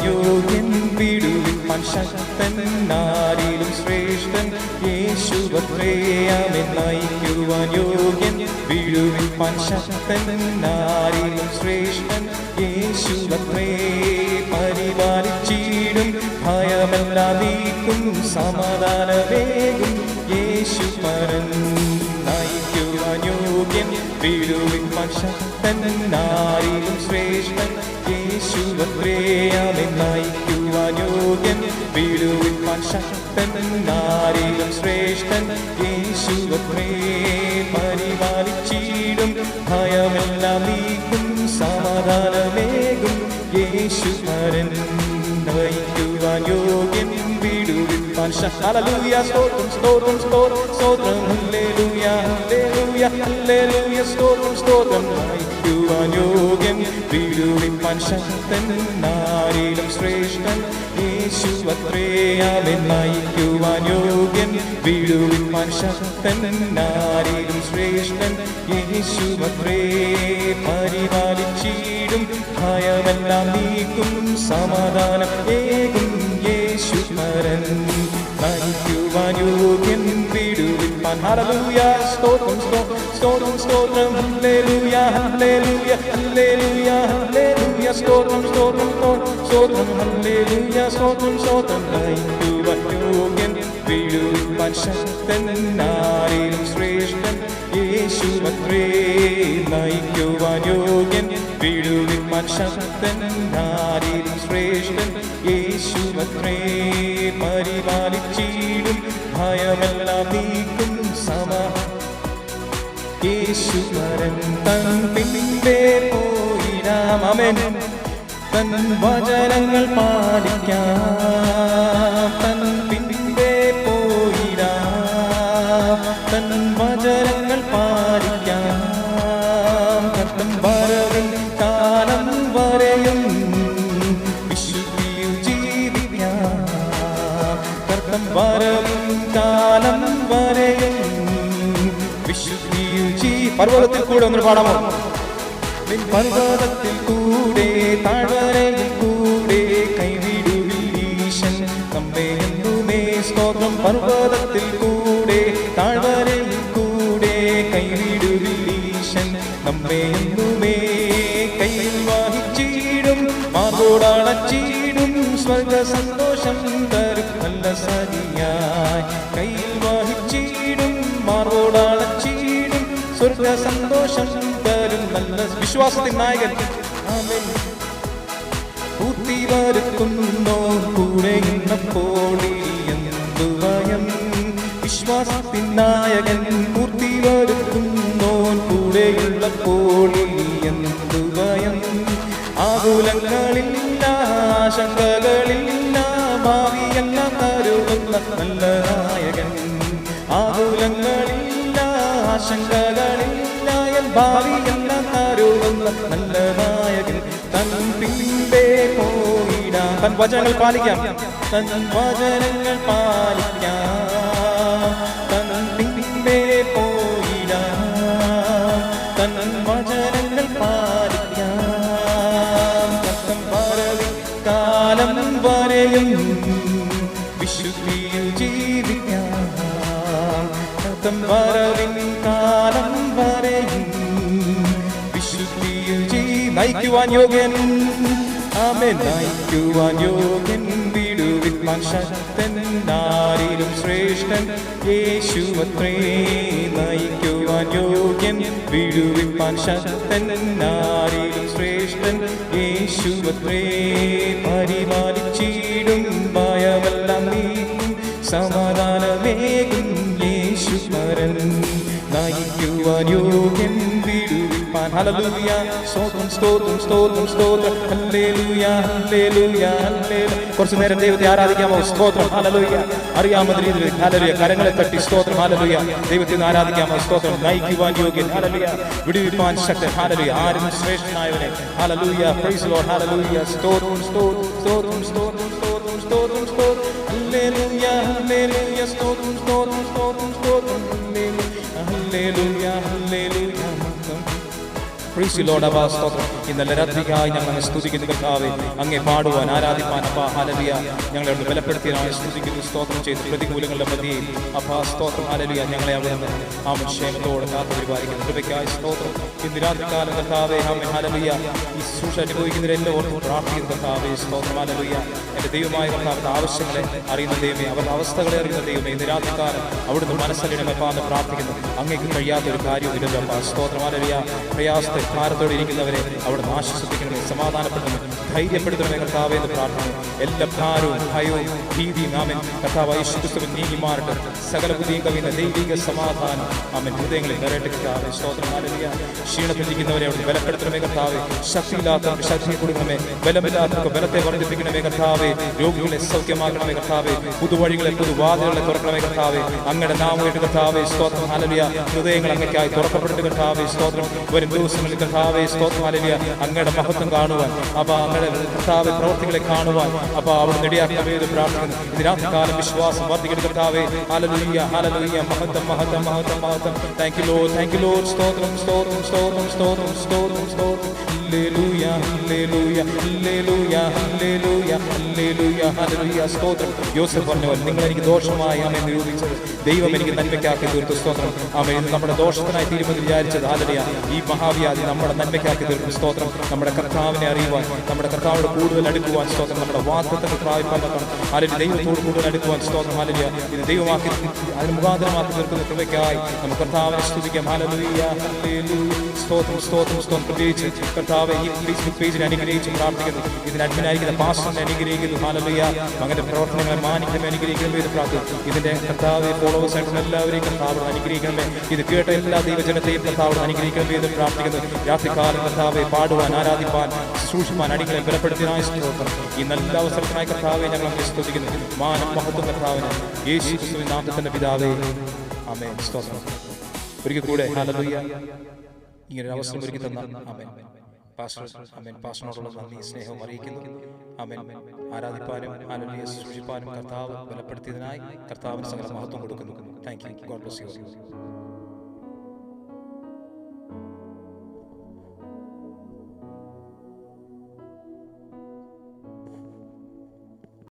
യോഗ്യൻ വിടുവിപ്പാൻ ശക്തൻ ആരിലും ശ്രേഷ്ഠൻ യേശുവത്രേ. ആമേൻ. നയിക്കുവാൻ യോഗ്യൻ വിടുവിപ്പാൻ ശക്തൻ ആരിലും ശ്രേഷ്ഠൻ യേശുവത്രേ. പരിപാലിച്ചിടും, ഭയമെല്ലാം നീക്കും, സമാധാനമേകും യേശു പരൻ. നയിക്കുവാൻ യോഗ്യൻ വിടുവിപ്പാൻ ശക്തൻ ആരിലും ശ്രേഷ്ഠൻ യേശുവത്രേ. ആമേൻ. നയിക്കുവാൻ യോഗ്യൻ വിടുവിപ്പാൻ ശക്തൻ ആരിലും ശ്രേഷ്ഠൻ യേശുവത്രേ. പരിപാലിച്ചിടും, ഭയമെല്ലാം നീക്കും, സമാധാനമേകും യേശു പരൻ. നയിക്കുവാൻ യോഗ്യൻ വിടുവിപ്പാൻ ഹല്ലേലൂയ. സ്തോത്രം. സ്തോത്രം. സ്തോത്രം. സ്തോത്രം. ഹല്ലേലൂയ. ഹല്ലേലൂയ. ഹല്ലേലൂയ. സ്തോത്രം. സ്തോത്രം. നയിക്കുവാൻ യോഗ്യൻ വിടുവിപ്പാൻ ശക്തൻ ആരിലും ശ്രേഷ്ഠൻ യേശുവത്രേ. ആമേൻ. നയിക്കുവാൻ യോഗ്യൻ വിടുവിപ്പാൻ ശക്തൻ ആരിലും ശ്രേഷ്ഠൻ യേശുവത്രേ. പരിപാലിച്ചിടും, ഭയമെല്ലാം നീക്കും, സമാധാനം ഏകും യേശു പരൻ. നയിക്കുവാൻ യോഗ്യൻ വിടുവിപ്പാൻ ഹല്ലേലൂയ. സ്തോത്രം. സ്തോത്രം. സ്തോത്രം. ഹല്ലേലൂയ. ഹല്ലേലൂയ. ഹല്ലേലൂയ. ഹല്ലേലൂയ. സ്തോത്രം. സ്തോത്രം. സ്തോത്രം. ഹല്ലേലൂയ. സ്തോത്രം. സ്തോത്രം. നയിക്കുവാൻ യോഗ്യൻ വീഴുവാൻ ശക്തൻ, ആരിലും ശ്രേഷ്ഠൻ യേശുവത്രേ. നയിക്കുവാൻ യോഗ്യൻ, വീഴുവാൻ ശക്തൻ, ആരിലും ശ്രേഷ്ഠൻ യേശുവത്രേ. പരിപാലിച്ചിടും, ഭയമെല്ലാം നീക്കും യേശുവരൻ. തൻ പിന്നിലെ പോയിടാം, ആമേൻ. തൻ വചനങ്ങൾ പാലിക്കാം, തൻ പിന്നിലെ പോയിടാം, തൻ വചനങ്ങൾ പാലിക്കാം. കർത്തൻ വരവിൻ കാലം വരെയും വിശുദ്ധിയിൽ ജീവിക്കാം. കർത്തൻ വരവിൻ കാലം വരെയും പർവ്വതത്തിൽ കൂടെ ഒന്ന് പാടാമോ? പർവ്വതത്തിൽ കൂടെ താഴ്വരയിൽ കൂടെ കൈവിടുവീശൻ നമ്മെ എന്നുമേ. സ്തോത്രം. പർവ്വതത്തിൽ കൂടെ താഴ്വരയിൽ കൂടെ കൈവിടുവീശൻ നമ്മെ എന്നുമേ. കയ്യിൽ വഹിച്ചിടും, മാർഗോടണച്ചിടും, സ്വർഗ സന്തോഷം തരും നല്ല സഖിയായി. കയ്യിൽ വഹിച്ചിടും, മാർഗോടണച്ചിടും, സ്വർഗ സന്തോഷം തരും നല്ല വിശ്വാസത്തിൻ നായകൻ. ആമേൻ. പൂർത്തി വരുത്തുന്നോ കൂടെ ഇന്നപ്പോൾ എന്തു ഭയം. വിശ്വാസത്തിൻ നായകൻ പൂർത്തി വരുത്തുന്നോ കൂടെയുള്ളപ്പോൾ എന്തു ഭയം. ആകുലങ്ങളില്ല, ആശങ്കകളില്ല, ഭാവിയെല്ലാം തരുന്ന നല്ല നായകൻ. ആകുലങ്ങളില്ല, ആശങ്കകളില്ല, ഭാവിയെല്ലാം തരുന്ന നല്ല നായകൻ. തൻ പിന്നിലെ പോയിടാം, തൻ വചനങ്ങൾ പാലിക്കാം, തൻ വചനങ്ങൾ പാലിക്കാം. തൻ പിന്നിലെ പോയിടാം, തൻ വചനങ്ങൾ പാലിക്കാം. കർത്തൻ വരവിൻ കാലം വരെയും വിശുദ്ധിയിൽ ജീവിക്കാം. കർത്തൻ വരവിൻ കാലം വരെയും വിശുദ്ധിയിൽ നയിക്കുവാൻ യോഗ്യൻ. ആമേൻ. നയിക്കുവാൻ യോഗ്യൻ, വിടുവിപ്പാൻ ശക്തൻ, ആരിലും ശ്രേഷ്ഠൻ യേശുവത്രേ. നയിക്കുവാൻ യോഗ്യൻ, വിടുവിപ്പാൻ ശക്തൻ, ആരിലും ശ്രേഷ്ഠൻ യേശുവത്രേ. പരിപാലിച്ചിടും, ഭയമെല്ലാം നീക്കും, സമാധാനമേകും യേശുവരൻ. നയിക്കുവാൻ യോഗ്യൻ, വിടുവിപ്പാൻ. ഹല്ലേലൂയ. സ്തോത്രം, സ്തോത്രം, സ്തോത്രം, സ്തോത്രം. ഹല്ലേലൂയ, ഹല്ലേലൂയ, ഹല്ലേലൂയ. കുറച്ചു നേരം ദൈവത്തെ ആരാധിക്കാമോ? സ്തോത്രം. ഹല്ലേലൂയ. അറിയാവുന്ന രീതിയിൽ ഹല്ലേലൂയ കരങ്ങളെ തട്ടി സ്തോത്രം. ഹല്ലേലൂയ. ദൈവത്തെ ആരാധിക്കാമോ? സ്തോത്രം. നയിക്കുവാൻ യോഗ്യൻ. ഹല്ലേലൂയ. വിടുവിപ്പാൻ ശക്തൻ. ഹല്ലേലൂയ. ആരും ശ്രേഷ്ഠനായവനെ. ഹല്ലേലൂയ. Praise lord. ഹല്ലേലൂയ. സ്തോത്രം, സ്തോത്രം, സ്തോത്രം, സ്തോത്രം, സ്തോത്രം, സ്തോത്രം, സ്തോത്രം. Hallelujah, hallelujah. സ്തോത്രം, സ്തോത്രം, സ്തോത്രം, സ്തോത്രം. Hallelujah, hallelujah. Praise lord. അപ്പാ സ്തോത്രം. ഇന്നലെ രാത്രിക്കായി ഞങ്ങൾ സ്തുതിക്കുന്നു കർത്താവേ. അങ്ങേ പാടുവാൻ, ആരാധിപ്പാൻ അപ്പാ ഹല്ലേലൂയ ഞങ്ങളെ അവിടെ ബലപ്പെടുത്തിയതിനായി സ്തുതിക്കുന്നു, സ്തോത്രം ചെയ്തു. പ്രതികൂലങ്ങളുടെ മധ്യയിൽ അപ്പാ സ്തോത്രം ഹല്ലേലൂയ ഞങ്ങളെ അവിടെ ആമേൻ ക്ഷേമത്തോടെ കാത്തു പരിപാലിക്കുന്നു. കൃപയ്ക്കായി സ്തോത്രം. ഇന്ന് രാത്രികാലം കർത്താവേ ആമേൻ ഹല്ലേലൂയ ഈ ശുശ്രൂഷ അനുഭവിക്കുന്നവരെല്ലാം ഓർത്ത് പ്രാർത്ഥിക്കുന്നു കർത്താവേ. സ്തോത്രം. ഹല്ലേലൂയ. എൻ്റെ ദൈവമായ കർത്താവിൻ്റെ ആവശ്യങ്ങളെ അറിയുന്ന ദൈവമേ, അവരുടെ അവസ്ഥകളെ അറിയുന്ന ദൈവമേ, ഇന്ന് രാത്രികാലം അവിടുന്ന് മനസ്സലിടമപ്പാന്ന് പ്രാർത്ഥിക്കുന്നു. അങ്ങേക്ക് കഴിയാത്തൊരു കാര്യമില്ലല്ലോ അപ്പാ. സ്തോത്രം. ഹല്ലേലൂയ. പ്രയാസത്തെ ഭാരത്തോടെ ഇരിക്കുന്നവരെ അവിടുന്ന് ആശ്വസിപ്പിക്കണമേ, സമാധാനപ്പെടുത്തണമേ, ധൈര്യപ്പെടുത്തണമേ കർത്താവേ എന്ന് പ്രാർത്ഥിക്കുന്നു. എല്ലാ ഭാരവും ഭയവും ഭീതിയും ആമേൻ കർത്താവ് യേശുക്രിസ്തുവിൽ നീങ്ങി മാറട്ടെ. സകല ബുദ്ധിയും കവിയുന്ന ദൈവിക സമാധാനം ആമേൻ ഹൃദയങ്ങളിൽ നിറയട്ടെ കർത്താവേ. സ്തോത്രം. ഹല്ലേലൂയ. ക്ഷീണത്തിലിരിക്കുന്നവരെ അവിടെ ബലപ്പെടുത്തണമേ കർത്താവേ. ശക്തിയില്ലാത്തവർക്ക് ശക്തി കൊടുക്കണമേ, ബലമില്ലാത്തവർക്ക് ബലത്തെ വർദ്ധിപ്പിക്കണമേ കർത്താവേ. രോഗികളെ സൗഖ്യമാക്കണമേ കർത്താവേ. പുതുവഴികളെ പുതുവാതിലുകളെ തുറക്കണമേ കർത്താവേ. അങ്ങയുടെ നാമമായിട്ട് കർത്താവേ. സ്തോത്രം. ഹല്ലേലൂയ. ഹൃദയങ്ങൾ അങ്ങേക്കായി തുറക്കപ്പെട്ടിട്ട് കർത്താവേ. സ്തോത്രം. വരും ദിവസങ്ങളിൽ കർത്താവേ സ്തോത്രം. ഹല്ലേലൂയ. അങ്ങയുടെ മഹത്വം കാണുവാൻ അപ്പാ, അങ്ങയുടെ കർത്താവേ പ്രവൃത്തികളെ കാണുവാൻ അപ്പാ അവിടെ ഇടയാക്കണമേ എന്ന് പ്രാർത്ഥിക്കുന്നു. ഇത് രാത്രികാലം വിശ്വാസം വർദ്ധിക്കട്ടെ കർത്താവേ. Hallelujah, hallelujah. മഹത്വം, മഹത്വം, മഹത്വം, മഹത്വം. Thank you Lord, thank you Lord. സ്തോത്രം, സ്തോത്രം, സ്തോത്രം, സ്തോത്രം, സ്തോത്രം, സ്തോത്രം. ഹല്ലേലൂയ, ഹല്ലേലൂയ, ഹല്ലേലൂയ, ഹല്ലേലൂയ, ഹല്ലേലൂയ, ഹല്ലേലൂയ. സ്തോത്രം. യോസേഫ് പറഞ്ഞവൻ നിങ്ങൾ എനിക്ക് ദോഷമായി ആമേൻ നിരൂപിച്ചത് ദൈവം എനിക്ക് നന്മയ്ക്കാക്കി തീർത്തു. സ്തോത്രം. ആമേൻ. ഇത് നമ്മുടെ ദോഷത്തിനായി തീരുമെന്ന് വിചാരിച്ചത് ഹല്ലേലൂയ ഈ മഹാവ്യാധി നമ്മുടെ നന്മയ്ക്കാക്കി തീർക്കും. സ്തോത്രം. നമ്മുടെ കർത്താവിനെ അറിയുവാൻ, നമ്മുടെ കർത്താവിനോട് കൂടുതൽ അടുക്കുവാൻ, സ്തോത്രം. നമ്മുടെ വാഗ്ദത്തങ്ങൾ പ്രാപിപ്പാൻ ഹല്ലേലൂയ ദൈവത്തോട് കൂടുതൽ അടുക്കുവാൻ, സ്തോത്രം. ഹല്ലേലൂയ ഇത് ദൈവമാക്കി അതിന് മുഖാന്തരമാക്കി തീർക്കുന്ന കൃപയ്ക്കായി നമുക്ക് കർത്താവിനെ സ്തുതിക്കാം. Hallelujah hallelujah. സ്തോത്രം സ്തോത്രം സ്തോത്രം. പ്രത്യേകിച്ച് കർത്താവ് ഈ ഫേസ്ബുക്ക് പേജിൽ അനുഗ്രഹിച്ച് പ്രാർത്ഥിക്കുന്നു. ഇതിന് അഡ്മിനായിരിക്കുന്ന പാസ്റ്ററിനെ അനുഗ്രഹിക്കുന്നു. ഹല്ലേലൂയ മകന്റെ പ്രവർത്തനങ്ങളെ മാനിക്കണമേ, അനുഗ്രഹിക്കണമേ എന്ന് പ്രാർത്ഥിക്കുന്നു. ഇതിന്റെ കർത്താവ് ഫോളോവേഴ്സ് ആയിട്ടുള്ള എല്ലാവരെയും കർത്താവ് അനുഗ്രഹിക്കണമേ. ഇത് കേട്ട എല്ലാ ദൈവജനത്തെയും കർത്താവ് അനുഗ്രഹിക്കണമേ എന്ന് പ്രാർത്ഥിക്കുന്നു. രാത്രികാലം കർത്താവെ പാടുവാൻ, ആരാധിപ്പാൻ, സൂക്ഷിപ്പാൻ അടികളെ ബലപ്പെടുത്തിയതായ സ്തോത്രം. ഈ നല്ല അവസരത്തിനായി കർത്താവെ ഞങ്ങൾ അങ്ങനെ സ്തുതിക്കുന്നു. മാനം മഹത്വം കർത്താവിന് യേശു ക്രിസ്തുവിൻ നാമത്തിന്റെ പിതാവേ ആമേൻ. സ്തോത്രം. ഒരിക്കൽ കൂടെ ഹല്ലേലൂയ ഇങ്ങനെ അവസരം ഒരുക്കി തന്ന ആമേൻ പാസ്റ്റർ ആമേൻ പാസ്റ്ററിനോടുള്ള നന്ദി സ്നേഹവും അറിയിക്കുന്നു. ആമേൻ. ആരാധിപ്പാനും ഹല്ലേലൂയ സൂക്ഷിപ്പാനും കർത്താവ് ബലപ്പെടുത്തിയതിനായി കർത്താവിന് സകല മഹത്വം കൊടുക്കുന്നു. Thank you. God bless you.